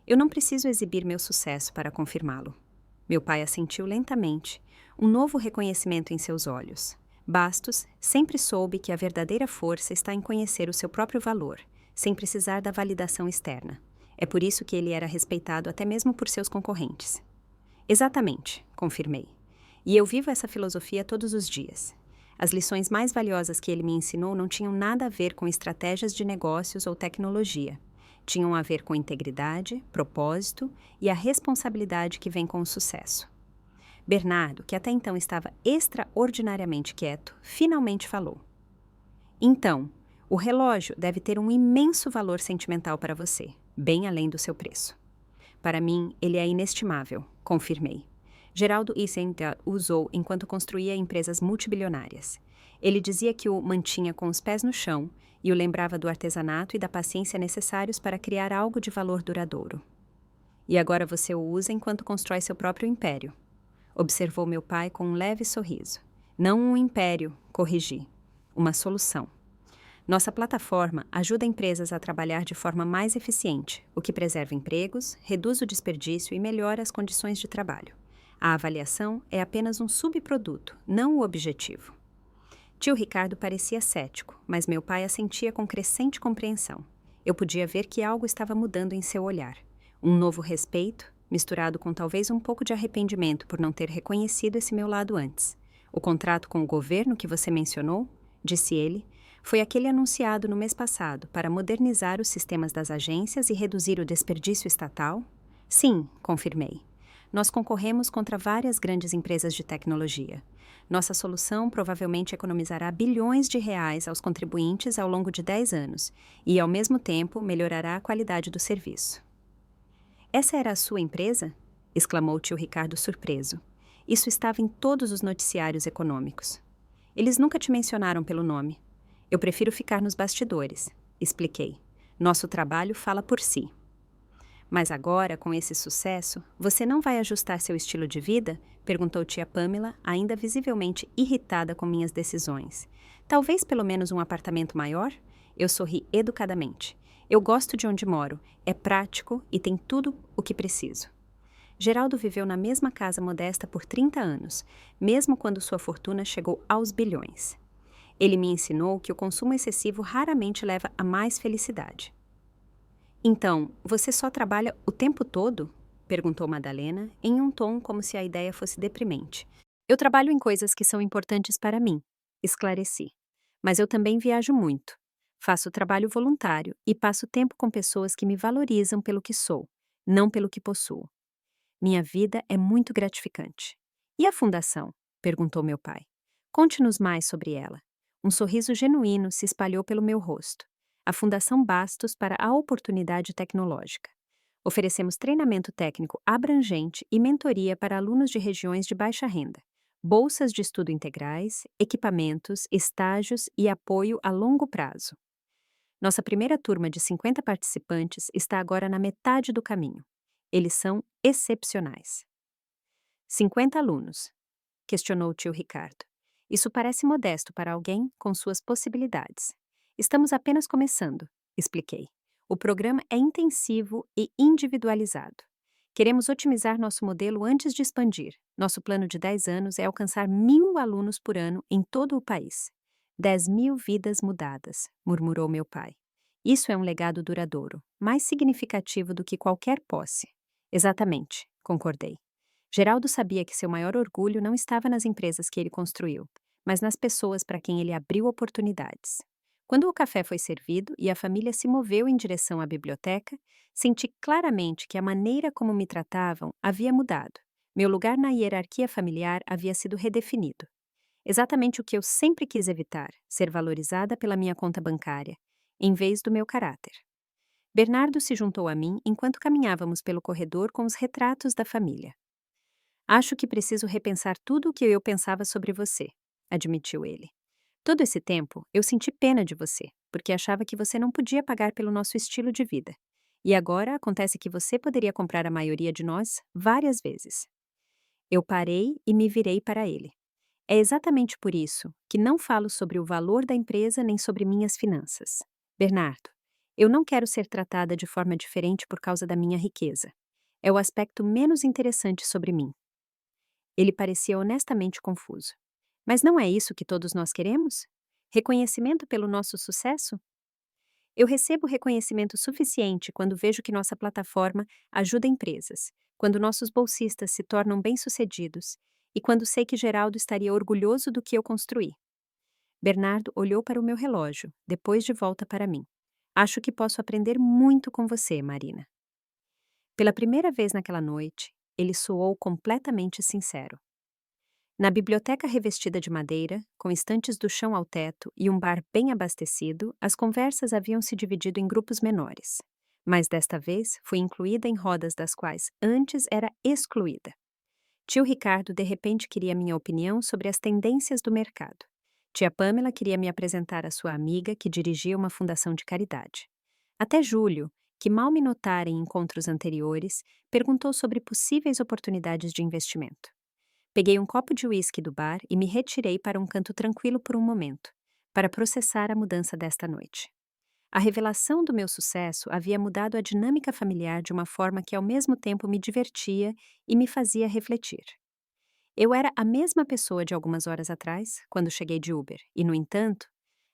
Eu não preciso exibir meu sucesso para confirmá-lo. Meu pai assentiu lentamente, um novo reconhecimento em seus olhos. Bastos sempre soube que a verdadeira força está em conhecer o seu próprio valor, sem precisar da validação externa. É por isso que ele era respeitado até mesmo por seus concorrentes. Exatamente, confirmei. E eu vivo essa filosofia todos os dias. As lições mais valiosas que ele me ensinou não tinham nada a ver com estratégias de negócios ou tecnologia. Tinham a ver com integridade, propósito e a responsabilidade que vem com o sucesso. Bernardo, que até então estava extraordinariamente quieto, finalmente falou. Então, o relógio deve ter um imenso valor sentimental para você, bem além do seu preço. Para mim, ele é inestimável, confirmei. Geraldo Issenga usou enquanto construía empresas multibilionárias. Ele dizia que o mantinha com os pés no chão e o lembrava do artesanato e da paciência necessários para criar algo de valor duradouro. E agora você o usa enquanto constrói seu próprio império, observou meu pai com um leve sorriso. Não um império, corrigi. Uma solução. Nossa plataforma ajuda empresas a trabalhar de forma mais eficiente, o que preserva empregos, reduz o desperdício e melhora as condições de trabalho. A avaliação é apenas um subproduto, não o objetivo. Tio Ricardo parecia cético, mas meu pai assentia com crescente compreensão. Eu podia ver que algo estava mudando em seu olhar. Um novo respeito, misturado com talvez um pouco de arrependimento por não ter reconhecido esse meu lado antes. O contrato com o governo que você mencionou, disse ele, foi aquele anunciado no mês passado para modernizar os sistemas das agências e reduzir o desperdício estatal? Sim, confirmei. Nós concorremos contra várias grandes empresas de tecnologia. Nossa solução provavelmente economizará bilhões de reais aos contribuintes ao longo de 10 anos e, ao mesmo tempo, melhorará a qualidade do serviço. Essa era a sua empresa? Exclamou o tio Ricardo surpreso. Isso estava em todos os noticiários econômicos. Eles nunca te mencionaram pelo nome. Eu prefiro ficar nos bastidores, expliquei. Nosso trabalho fala por si. Mas agora, com esse sucesso, você não vai ajustar seu estilo de vida? Perguntou tia Pamela, ainda visivelmente irritada com minhas decisões. Talvez pelo menos um apartamento maior? Eu sorri educadamente. Eu gosto de onde moro, é prático e tem tudo o que preciso. Geraldo viveu na mesma casa modesta por 30 anos, mesmo quando sua fortuna chegou aos bilhões. Ele me ensinou que o consumo excessivo raramente leva a mais felicidade. Então, você só trabalha o tempo todo? Perguntou Madalena, em um tom como se a ideia fosse deprimente. Eu trabalho em coisas que são importantes para mim, esclareci. Mas eu também viajo muito. Faço trabalho voluntário e passo tempo com pessoas que me valorizam pelo que sou, não pelo que possuo. Minha vida é muito gratificante. E a fundação? Perguntou meu pai. Conte-nos mais sobre ela. Um sorriso genuíno se espalhou pelo meu rosto. A Fundação Bastos para a Oportunidade Tecnológica. Oferecemos treinamento técnico abrangente e mentoria para alunos de regiões de baixa renda, bolsas de estudo integrais, equipamentos, estágios e apoio a longo prazo. Nossa primeira turma de 50 participantes está agora na metade do caminho. Eles são excepcionais. 50 alunos, questionou o tio Ricardo. Isso parece modesto para alguém com suas possibilidades. Estamos apenas começando, expliquei. O programa é intensivo e individualizado. Queremos otimizar nosso modelo antes de expandir. Nosso plano de 10 anos é alcançar 1.000 alunos por ano em todo o país. 10.000 vidas mudadas, murmurou meu pai. Isso é um legado duradouro, mais significativo do que qualquer posse. Exatamente, concordei. Geraldo sabia que seu maior orgulho não estava nas empresas que ele construiu, mas nas pessoas para quem ele abriu oportunidades. Quando o café foi servido e a família se moveu em direção à biblioteca, senti claramente que a maneira como me tratavam havia mudado. Meu lugar na hierarquia familiar havia sido redefinido. Exatamente o que eu sempre quis evitar, ser valorizada pela minha conta bancária, em vez do meu caráter. Bernardo se juntou a mim enquanto caminhávamos pelo corredor com os retratos da família. Acho que preciso repensar tudo o que eu pensava sobre você, admitiu ele. Todo esse tempo, eu senti pena de você, porque achava que você não podia pagar pelo nosso estilo de vida. E agora acontece que você poderia comprar a maioria de nós várias vezes. Eu parei e me virei para ele. É exatamente por isso que não falo sobre o valor da empresa nem sobre minhas finanças. Bernardo, eu não quero ser tratada de forma diferente por causa da minha riqueza. É o aspecto menos interessante sobre mim. Ele parecia honestamente confuso. Mas não é isso que todos nós queremos? Reconhecimento pelo nosso sucesso? Eu recebo reconhecimento suficiente quando vejo que nossa plataforma ajuda empresas, quando nossos bolsistas se tornam bem-sucedidos e quando sei que Geraldo estaria orgulhoso do que eu construí. Bernardo olhou para o meu relógio, depois de volta para mim. Acho que posso aprender muito com você, Marina. Pela primeira vez naquela noite, ele soou completamente sincero. Na biblioteca revestida de madeira, com estantes do chão ao teto e um bar bem abastecido, as conversas haviam se dividido em grupos menores. Mas desta vez fui incluída em rodas das quais antes era excluída. Tio Ricardo de repente queria minha opinião sobre as tendências do mercado. Tia Pamela queria me apresentar a sua amiga que dirigia uma fundação de caridade. Até Júlio, que mal me notara em encontros anteriores, perguntou sobre possíveis oportunidades de investimento. Peguei um copo de uísque do bar e me retirei para um canto tranquilo por um momento, para processar a mudança desta noite. A revelação do meu sucesso havia mudado a dinâmica familiar de uma forma que ao mesmo tempo me divertia e me fazia refletir. Eu era a mesma pessoa de algumas horas atrás, quando cheguei de Uber, e, no entanto,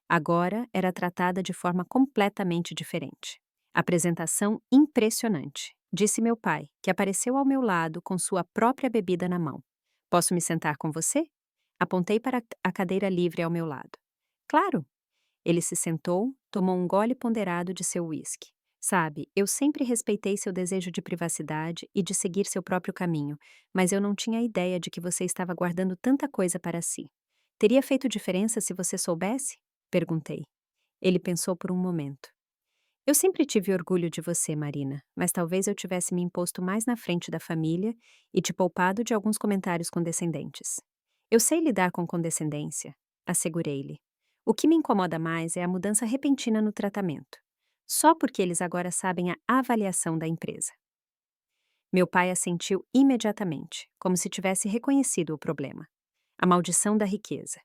agora era tratada de forma completamente diferente. Apresentação impressionante, disse meu pai, que apareceu ao meu lado com sua própria bebida na mão. Posso me sentar com você? Apontei para a cadeira livre ao meu lado. Claro! Ele se sentou, tomou um gole ponderado de seu uísque. Sabe, eu sempre respeitei seu desejo de privacidade e de seguir seu próprio caminho, mas eu não tinha ideia de que você estava guardando tanta coisa para si. Teria feito diferença se você soubesse? Perguntei. Ele pensou por um momento. Eu sempre tive orgulho de você, Marina, mas talvez eu tivesse me imposto mais na frente da família e te poupado de alguns comentários condescendentes. Eu sei lidar com condescendência, assegurei-lhe. O que me incomoda mais é a mudança repentina no tratamento. Só porque eles agora sabem a avaliação da empresa. Meu pai assentiu imediatamente, como se tivesse reconhecido o problema. A maldição da riqueza.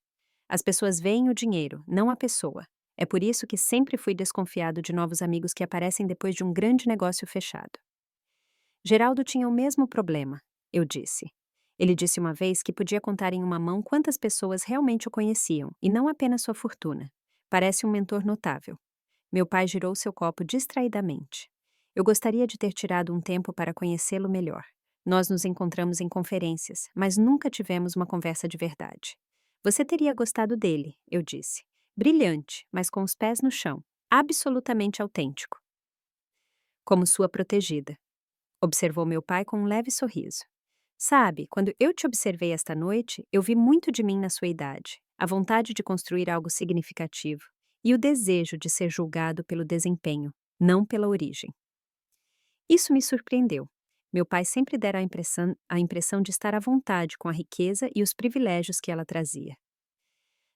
As pessoas veem o dinheiro, não a pessoa. É por isso que sempre fui desconfiado de novos amigos que aparecem depois de um grande negócio fechado. Geraldo tinha o mesmo problema, eu disse. Ele disse uma vez que podia contar em uma mão quantas pessoas realmente o conheciam, e não apenas sua fortuna. Parece um mentor notável. Meu pai girou seu copo distraidamente. Eu gostaria de ter tirado um tempo para conhecê-lo melhor. Nós nos encontramos em conferências, mas nunca tivemos uma conversa de verdade. Você teria gostado dele, eu disse. Brilhante, mas com os pés no chão. Absolutamente autêntico. Como sua protegida. Observou meu pai com um leve sorriso. Sabe, quando eu te observei esta noite, eu vi muito de mim na sua idade, a vontade de construir algo significativo e o desejo de ser julgado pelo desempenho, não pela origem. Isso me surpreendeu. Meu pai sempre dera a impressão de estar à vontade com a riqueza e os privilégios que ela trazia.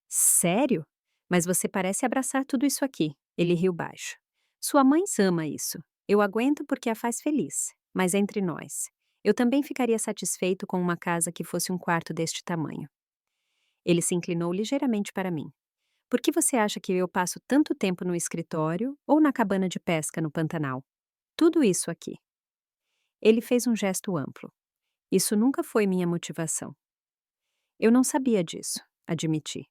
Sério? Mas você parece abraçar tudo isso aqui. Ele riu baixo. Sua mãe ama isso. Eu aguento porque a faz feliz. Mas entre nós, eu também ficaria satisfeito com uma casa que fosse um quarto deste tamanho. Ele se inclinou ligeiramente para mim. Por que você acha que eu passo tanto tempo no escritório ou na cabana de pesca no Pantanal? Tudo isso aqui. Ele fez um gesto amplo. Isso nunca foi minha motivação. Eu não sabia disso, admiti.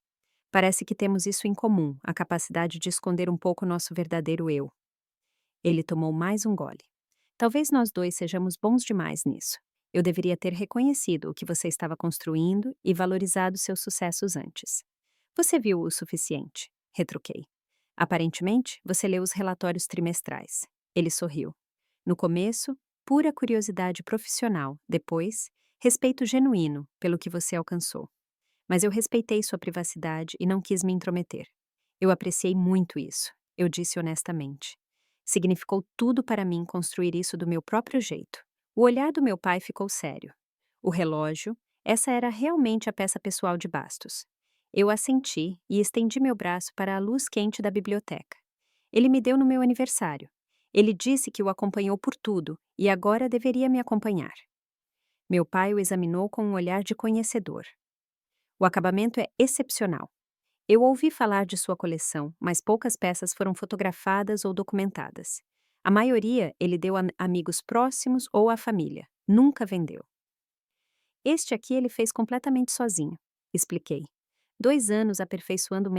Parece que temos isso em comum, a capacidade de esconder um pouco nosso verdadeiro eu. Ele tomou mais um gole. Talvez nós dois sejamos bons demais nisso. Eu deveria ter reconhecido o que você estava construindo e valorizado seus sucessos antes. Você viu o suficiente, retruquei. Aparentemente, você leu os relatórios trimestrais. Ele sorriu. No começo, pura curiosidade profissional. Depois, respeito genuíno pelo que você alcançou. Mas eu respeitei sua privacidade e não quis me intrometer. Eu apreciei muito isso, eu disse honestamente. Significou tudo para mim construir isso do meu próprio jeito. O olhar do meu pai ficou sério. O relógio, essa era realmente a peça pessoal de Bastos. Eu assenti e estendi meu braço para a luz quente da biblioteca. Ele me deu no meu aniversário. Ele disse que o acompanhou por tudo e agora deveria me acompanhar. Meu pai o examinou com um olhar de conhecedor. O acabamento é excepcional. Eu ouvi falar de sua coleção, mas poucas peças foram fotografadas ou documentadas. A maioria ele deu a amigos próximos ou à família. Nunca vendeu. Este aqui ele fez completamente sozinho, expliquei. 2 anos aperfeiçoando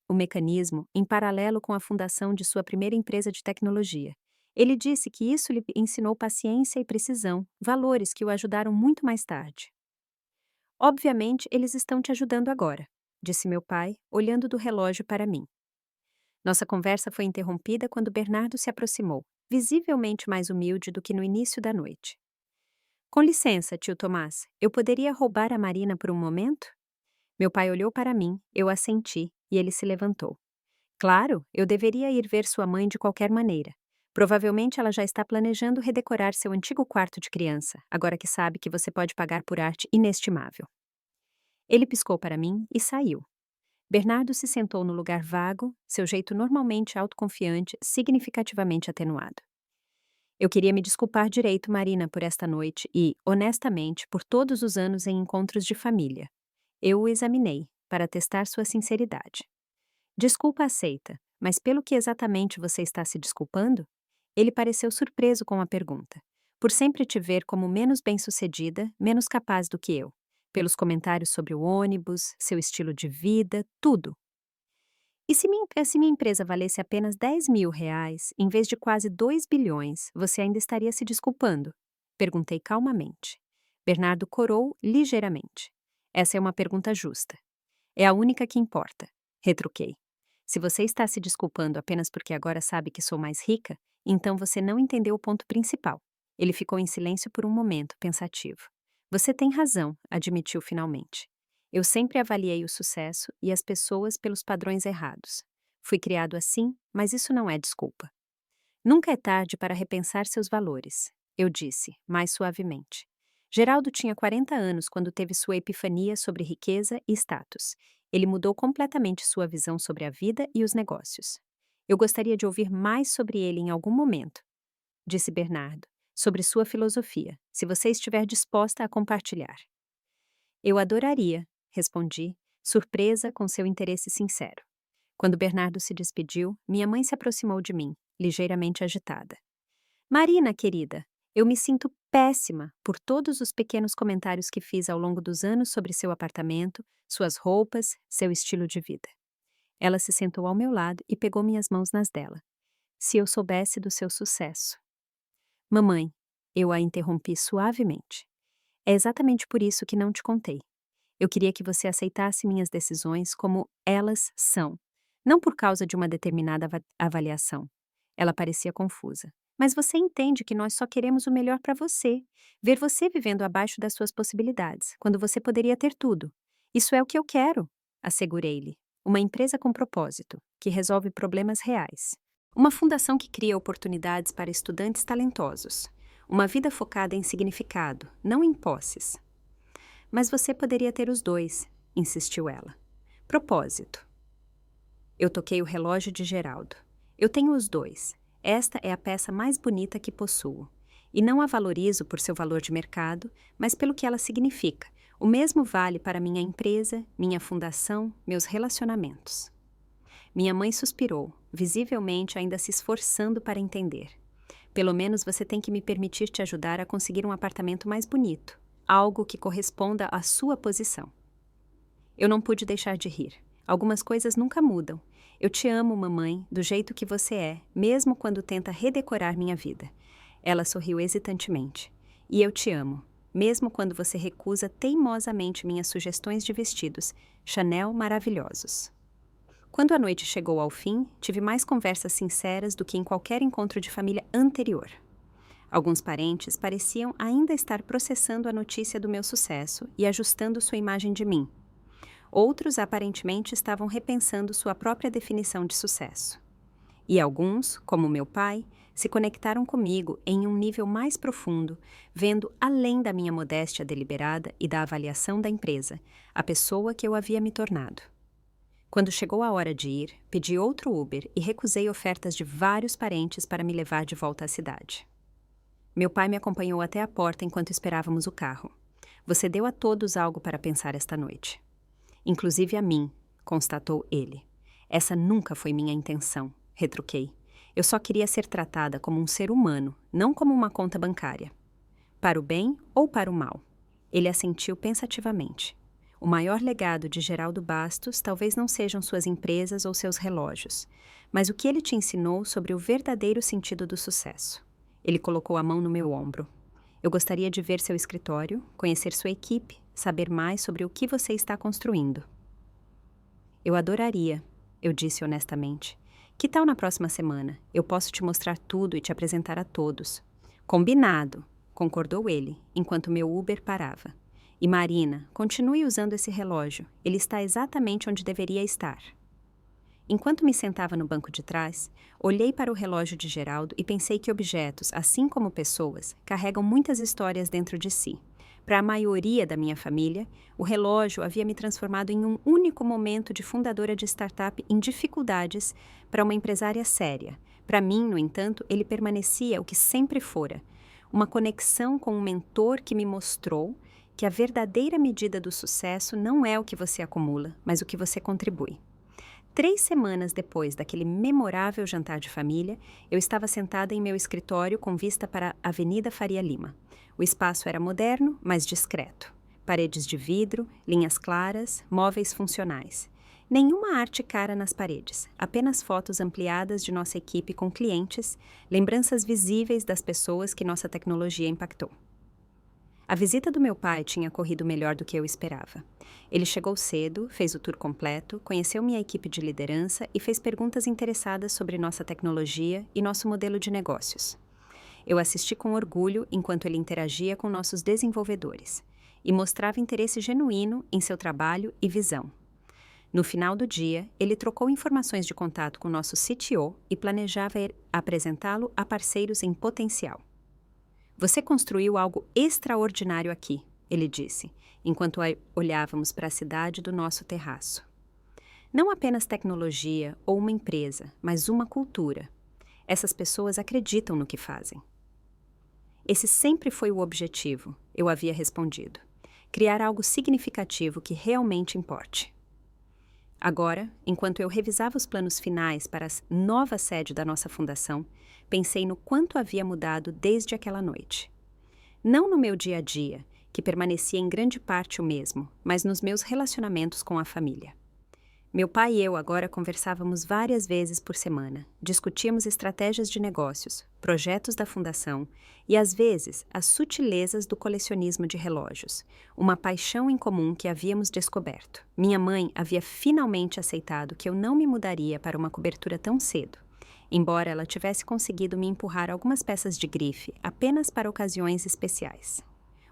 o mecanismo em paralelo com a fundação de sua primeira empresa de tecnologia. Ele disse que isso lhe ensinou paciência e precisão, valores que o ajudaram muito mais tarde. Obviamente, eles estão te ajudando agora, disse meu pai, olhando do relógio para mim. Nossa conversa foi interrompida quando Bernardo se aproximou, visivelmente mais humilde do que no início da noite. Com licença, tio Tomás, eu poderia roubar a Marina por um momento? Meu pai olhou para mim, eu assenti e ele se levantou. Claro, eu deveria ir ver sua mãe de qualquer maneira. Provavelmente ela já está planejando redecorar seu antigo quarto de criança, agora que sabe que você pode pagar por arte inestimável. Ele piscou para mim e saiu. Bernardo se sentou no lugar vago, seu jeito normalmente autoconfiante, significativamente atenuado. Eu queria me desculpar direito, Marina, por esta noite e, honestamente, por todos os anos em encontros de família. Eu o examinei, para testar sua sinceridade. Desculpa aceita, mas pelo que exatamente você está se desculpando? Ele pareceu surpreso com a pergunta. Por sempre te ver como menos bem-sucedida, menos capaz do que eu. Pelos comentários sobre o ônibus, seu estilo de vida, tudo. E se minha empresa valesse apenas R$ 10.000, em vez de quase 2 bilhões, você ainda estaria se desculpando? Perguntei calmamente. Bernardo corou ligeiramente. Essa é uma pergunta justa. É a única que importa. Retruquei. Se você está se desculpando apenas porque agora sabe que sou mais rica, então você não entendeu o ponto principal. Ele ficou em silêncio por um momento, pensativo. Você tem razão, admitiu finalmente. Eu sempre avaliei o sucesso e as pessoas pelos padrões errados. Fui criado assim, mas isso não é desculpa. Nunca é tarde para repensar seus valores, eu disse, mais suavemente. Geraldo tinha 40 anos quando teve sua epifania sobre riqueza e status. Ele mudou completamente sua visão sobre a vida e os negócios. Eu gostaria de ouvir mais sobre ele em algum momento, disse Bernardo, sobre sua filosofia, se você estiver disposta a compartilhar. Eu adoraria, respondi, surpresa com seu interesse sincero. Quando Bernardo se despediu, minha mãe se aproximou de mim, ligeiramente agitada. Marina, querida, eu me sinto péssima por todos os pequenos comentários que fiz ao longo dos anos sobre seu apartamento, suas roupas, seu estilo de vida. Ela se sentou ao meu lado e pegou minhas mãos nas dela. Se eu soubesse do seu sucesso. Mamãe, eu a interrompi suavemente. É exatamente por isso que não te contei. Eu queria que você aceitasse minhas decisões como elas são, não por causa de uma determinada avaliação. Ela parecia confusa. Mas você entende que nós só queremos o melhor para você, ver você vivendo abaixo das suas possibilidades, quando você poderia ter tudo. Isso é o que eu quero, assegurei-lhe. Uma empresa com propósito, que resolve problemas reais. Uma fundação que cria oportunidades para estudantes talentosos. Uma vida focada em significado, não em posses. Mas você poderia ter os dois, insistiu ela. Propósito. Eu toquei o relógio de Geraldo. Eu tenho os dois. Esta é a peça mais bonita que possuo. E não a valorizo por seu valor de mercado, mas pelo que ela significa. O mesmo vale para minha empresa, minha fundação, meus relacionamentos. Minha mãe suspirou, visivelmente ainda se esforçando para entender. Pelo menos você tem que me permitir te ajudar a conseguir um apartamento mais bonito, algo que corresponda à sua posição. Eu não pude deixar de rir. Algumas coisas nunca mudam. Eu te amo, mamãe, do jeito que você é, mesmo quando tenta redecorar minha vida. Ela sorriu hesitantemente. E eu te amo, mesmo quando você recusa teimosamente minhas sugestões de vestidos, Chanel maravilhosos. Quando a noite chegou ao fim, tive mais conversas sinceras do que em qualquer encontro de família anterior. Alguns parentes pareciam ainda estar processando a notícia do meu sucesso e ajustando sua imagem de mim. Outros aparentemente estavam repensando sua própria definição de sucesso. E alguns, como meu pai, se conectaram comigo em um nível mais profundo, vendo além da minha modéstia deliberada e da avaliação da empresa, a pessoa que eu havia me tornado. Quando chegou a hora de ir, pedi outro Uber e recusei ofertas de vários parentes para me levar de volta à cidade. Meu pai me acompanhou até a porta enquanto esperávamos o carro. Você deu a todos algo para pensar esta noite. Inclusive a mim, constatou ele. Essa nunca foi minha intenção, retruquei. Eu só queria ser tratada como um ser humano, não como uma conta bancária. Para o bem ou para o mal? Ele assentiu pensativamente. O maior legado de Geraldo Bastos talvez não sejam suas empresas ou seus relógios, mas o que ele te ensinou sobre o verdadeiro sentido do sucesso. Ele colocou a mão no meu ombro. Eu gostaria de ver seu escritório, conhecer sua equipe, saber mais sobre o que você está construindo. Eu adoraria, eu disse honestamente. Que tal na próxima semana? Eu posso te mostrar tudo e te apresentar a todos. Combinado, concordou ele, enquanto meu Uber parava. E Marina, continue usando esse relógio. Ele está exatamente onde deveria estar. Enquanto me sentava no banco de trás, olhei para o relógio de Geraldo e pensei que objetos, assim como pessoas, carregam muitas histórias dentro de si. Para a maioria da minha família, o relógio havia me transformado em um único momento de fundadora de startup em dificuldades para uma empresária séria. Para mim, no entanto, ele permanecia o que sempre fora, uma conexão com um mentor que me mostrou que a verdadeira medida do sucesso não é o que você acumula, mas o que você contribui. 3 semanas depois daquele memorável jantar de família, eu estava sentada em meu escritório com vista para a Avenida Faria Lima. O espaço era moderno, mas discreto. Paredes de vidro, linhas claras, móveis funcionais. Nenhuma arte cara nas paredes, apenas fotos ampliadas de nossa equipe com clientes, lembranças visíveis das pessoas que nossa tecnologia impactou. A visita do meu pai tinha corrido melhor do que eu esperava. Ele chegou cedo, fez o tour completo, conheceu minha equipe de liderança e fez perguntas interessadas sobre nossa tecnologia e nosso modelo de negócios. Eu assisti com orgulho enquanto ele interagia com nossos desenvolvedores e mostrava interesse genuíno em seu trabalho e visão. No final do dia, ele trocou informações de contato com nosso CTO e planejava apresentá-lo a parceiros em potencial. Você construiu algo extraordinário aqui, ele disse, enquanto olhávamos para a cidade do nosso terraço. Não apenas tecnologia ou uma empresa, mas uma cultura. Essas pessoas acreditam no que fazem. Esse sempre foi o objetivo, eu havia respondido. Criar algo significativo que realmente importe. Agora, enquanto eu revisava os planos finais para a nova sede da nossa fundação, pensei no quanto havia mudado desde aquela noite. Não no meu dia a dia, que permanecia em grande parte o mesmo, mas nos meus relacionamentos com a família. Meu pai e eu agora conversávamos várias vezes por semana, discutíamos estratégias de negócios, projetos da fundação e, às vezes, as sutilezas do colecionismo de relógios, uma paixão em comum que havíamos descoberto. Minha mãe havia finalmente aceitado que eu não me mudaria para uma cobertura tão cedo, embora ela tivesse conseguido me empurrar algumas peças de grife apenas para ocasiões especiais.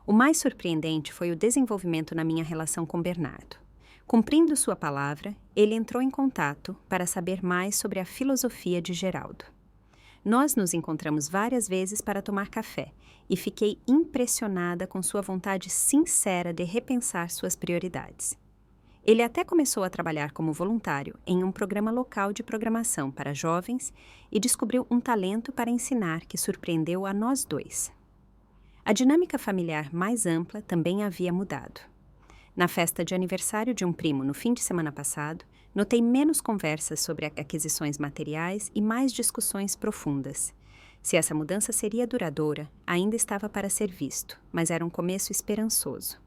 O mais surpreendente foi o desenvolvimento na minha relação com Bernardo. Cumprindo sua palavra, ele entrou em contato para saber mais sobre a filosofia de Geraldo. Nós nos encontramos várias vezes para tomar café e fiquei impressionada com sua vontade sincera de repensar suas prioridades. Ele até começou a trabalhar como voluntário em um programa local de programação para jovens e descobriu um talento para ensinar que surpreendeu a nós dois. A dinâmica familiar mais ampla também havia mudado. Na festa de aniversário de um primo no fim de semana passado, notei menos conversas sobre aquisições materiais e mais discussões profundas. Se essa mudança seria duradoura, ainda estava para ser visto, mas era um começo esperançoso.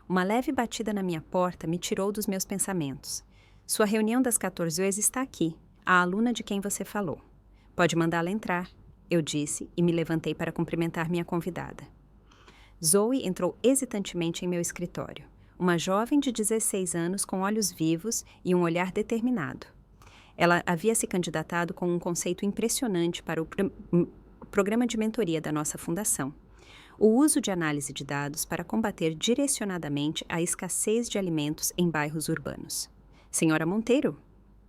Uma leve batida na minha porta me tirou dos meus pensamentos. Sua reunião das 14 horas está aqui, a aluna de quem você falou. Pode mandá-la entrar, eu disse e me levantei para cumprimentar minha convidada. Zoe entrou hesitantemente em meu escritório. Uma jovem de 16 anos com olhos vivos e um olhar determinado. Ela havia se candidatado com um conceito impressionante para o programa de mentoria da nossa fundação. O uso de análise de dados para combater direcionadamente a escassez de alimentos em bairros urbanos. Senhora Monteiro,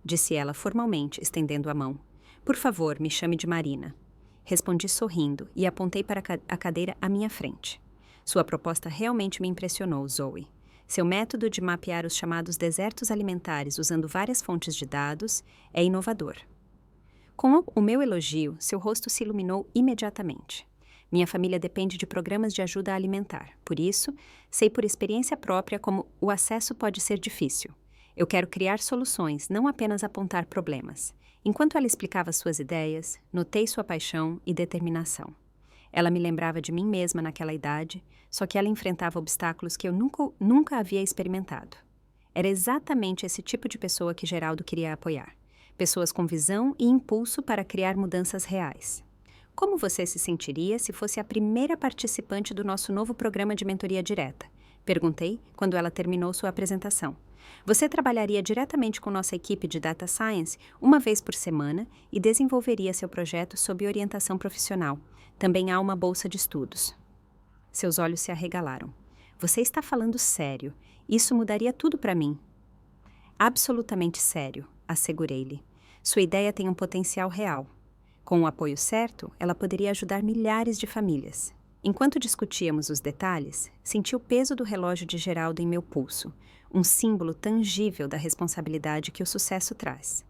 disse ela formalmente, estendendo a mão. Por favor, me chame de Marina. Respondi sorrindo e apontei para a cadeira à minha frente. Sua proposta realmente me impressionou, Zoe. Seu método de mapear os chamados desertos alimentares usando várias fontes de dados é inovador. Com o meu elogio, seu rosto se iluminou imediatamente. Minha família depende de programas de ajuda alimentar. Por isso, sei por experiência própria como o acesso pode ser difícil. Eu quero criar soluções, não apenas apontar problemas. Enquanto ela explicava suas ideias, notei sua paixão e determinação. Ela me lembrava de mim mesma naquela idade, só que ela enfrentava obstáculos que eu nunca havia experimentado. Era exatamente esse tipo de pessoa que Geraldo queria apoiar. Pessoas com visão e impulso para criar mudanças reais. Como você se sentiria se fosse a primeira participante do nosso novo programa de mentoria direta? Perguntei quando ela terminou sua apresentação. Você trabalharia diretamente com nossa equipe de Data Science uma vez por semana e desenvolveria seu projeto sob orientação profissional. Também há uma bolsa de estudos. Seus olhos se arregalaram. Você está falando sério. Isso mudaria tudo para mim. Absolutamente sério, assegurei-lhe. Sua ideia tem um potencial real. Com o apoio certo, ela poderia ajudar milhares de famílias. Enquanto discutíamos os detalhes, senti o peso do relógio de Geraldo em meu pulso, um símbolo tangível da responsabilidade que o sucesso traz.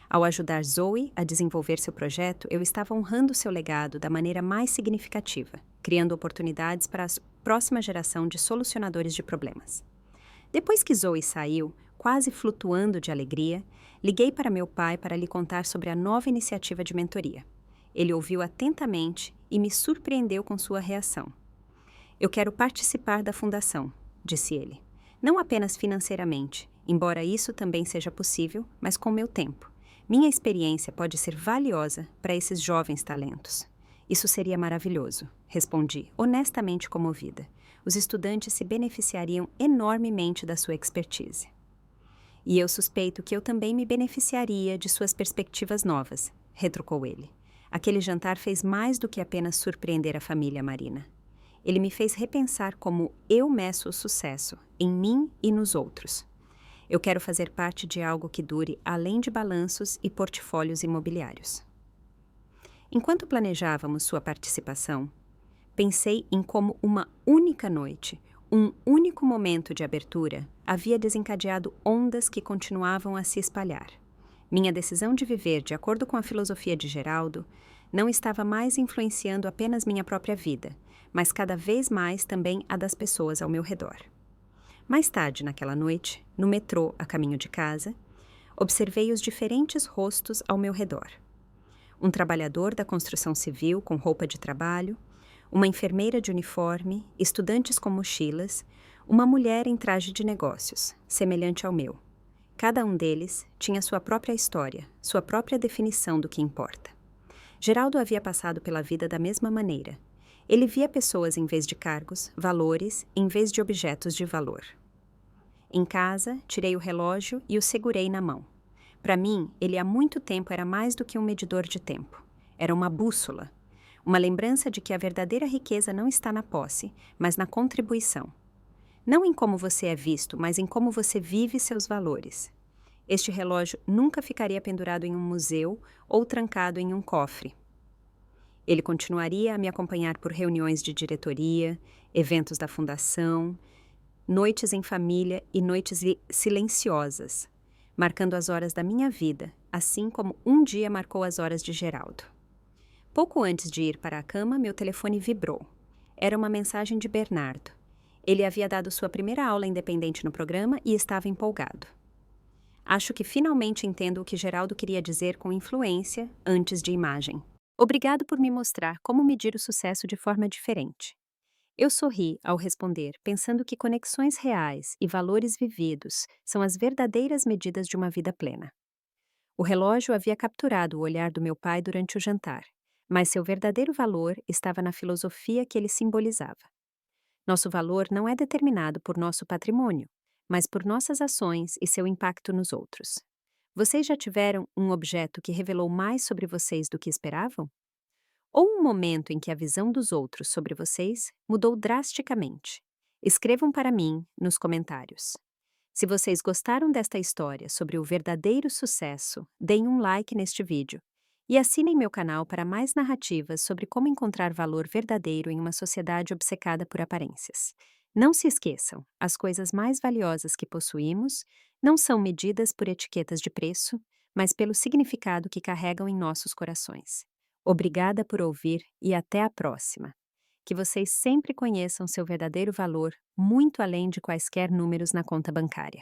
Ao ajudar Zoe a desenvolver seu projeto, eu estava honrando seu legado da maneira mais significativa, criando oportunidades para a próxima geração de solucionadores de problemas. Depois que Zoe saiu, quase flutuando de alegria, liguei para meu pai para lhe contar sobre a nova iniciativa de mentoria. Ele ouviu atentamente e me surpreendeu com sua reação. Eu quero participar da fundação, disse ele. Não apenas financeiramente, embora isso também seja possível, mas com meu tempo. Minha experiência pode ser valiosa para esses jovens talentos. Isso seria maravilhoso, respondi, honestamente comovida. Os estudantes se beneficiariam enormemente da sua expertise. E eu suspeito que eu também me beneficiaria de suas perspectivas novas, retrucou ele. Aquele jantar fez mais do que apenas surpreender a família Marina. Ele me fez repensar como eu meço o sucesso, em mim e nos outros. Eu quero fazer parte de algo que dure além de balanços e portfólios imobiliários. Enquanto planejávamos sua participação, pensei em como uma única noite, um único momento de abertura, havia desencadeado ondas que continuavam a se espalhar. Minha decisão de viver de acordo com a filosofia de Geraldo não estava mais influenciando apenas minha própria vida, mas cada vez mais também a das pessoas ao meu redor. Mais tarde naquela noite, no metrô a caminho de casa, observei os diferentes rostos ao meu redor. Um trabalhador da construção civil com roupa de trabalho, uma enfermeira de uniforme, estudantes com mochilas, uma mulher em traje de negócios, semelhante ao meu. Cada um deles tinha sua própria história, sua própria definição do que importa. Geraldo havia passado pela vida da mesma maneira. Ele via pessoas em vez de cargos, valores em vez de objetos de valor. Em casa, tirei o relógio e o segurei na mão. Para mim, ele há muito tempo era mais do que um medidor de tempo. Era uma bússola. Uma lembrança de que a verdadeira riqueza não está na posse, mas na contribuição. Não em como você é visto, mas em como você vive seus valores. Este relógio nunca ficaria pendurado em um museu ou trancado em um cofre. Ele continuaria a me acompanhar por reuniões de diretoria, eventos da fundação, noites em família e noites silenciosas, marcando as horas da minha vida, assim como um dia marcou as horas de Geraldo. Pouco antes de ir para a cama, meu telefone vibrou. Era uma mensagem de Bernardo. Ele havia dado sua primeira aula independente no programa e estava empolgado. Acho que finalmente entendo o que Geraldo queria dizer com influência antes de imagem. Obrigado por me mostrar como medir o sucesso de forma diferente. Eu sorri ao responder, pensando que conexões reais e valores vividos são as verdadeiras medidas de uma vida plena. O relógio havia capturado o olhar do meu pai durante o jantar, mas seu verdadeiro valor estava na filosofia que ele simbolizava. Nosso valor não é determinado por nosso patrimônio, mas por nossas ações e seu impacto nos outros. Vocês já tiveram um objeto que revelou mais sobre vocês do que esperavam? Ou um momento em que a visão dos outros sobre vocês mudou drasticamente? Escrevam para mim nos comentários. Se vocês gostaram desta história sobre o verdadeiro sucesso, deem um like neste vídeo e assinem meu canal para mais narrativas sobre como encontrar valor verdadeiro em uma sociedade obcecada por aparências. Não se esqueçam, as coisas mais valiosas que possuímos não são medidas por etiquetas de preço, mas pelo significado que carregam em nossos corações. Obrigada por ouvir e até a próxima. Que vocês sempre conheçam seu verdadeiro valor, muito além de quaisquer números na conta bancária.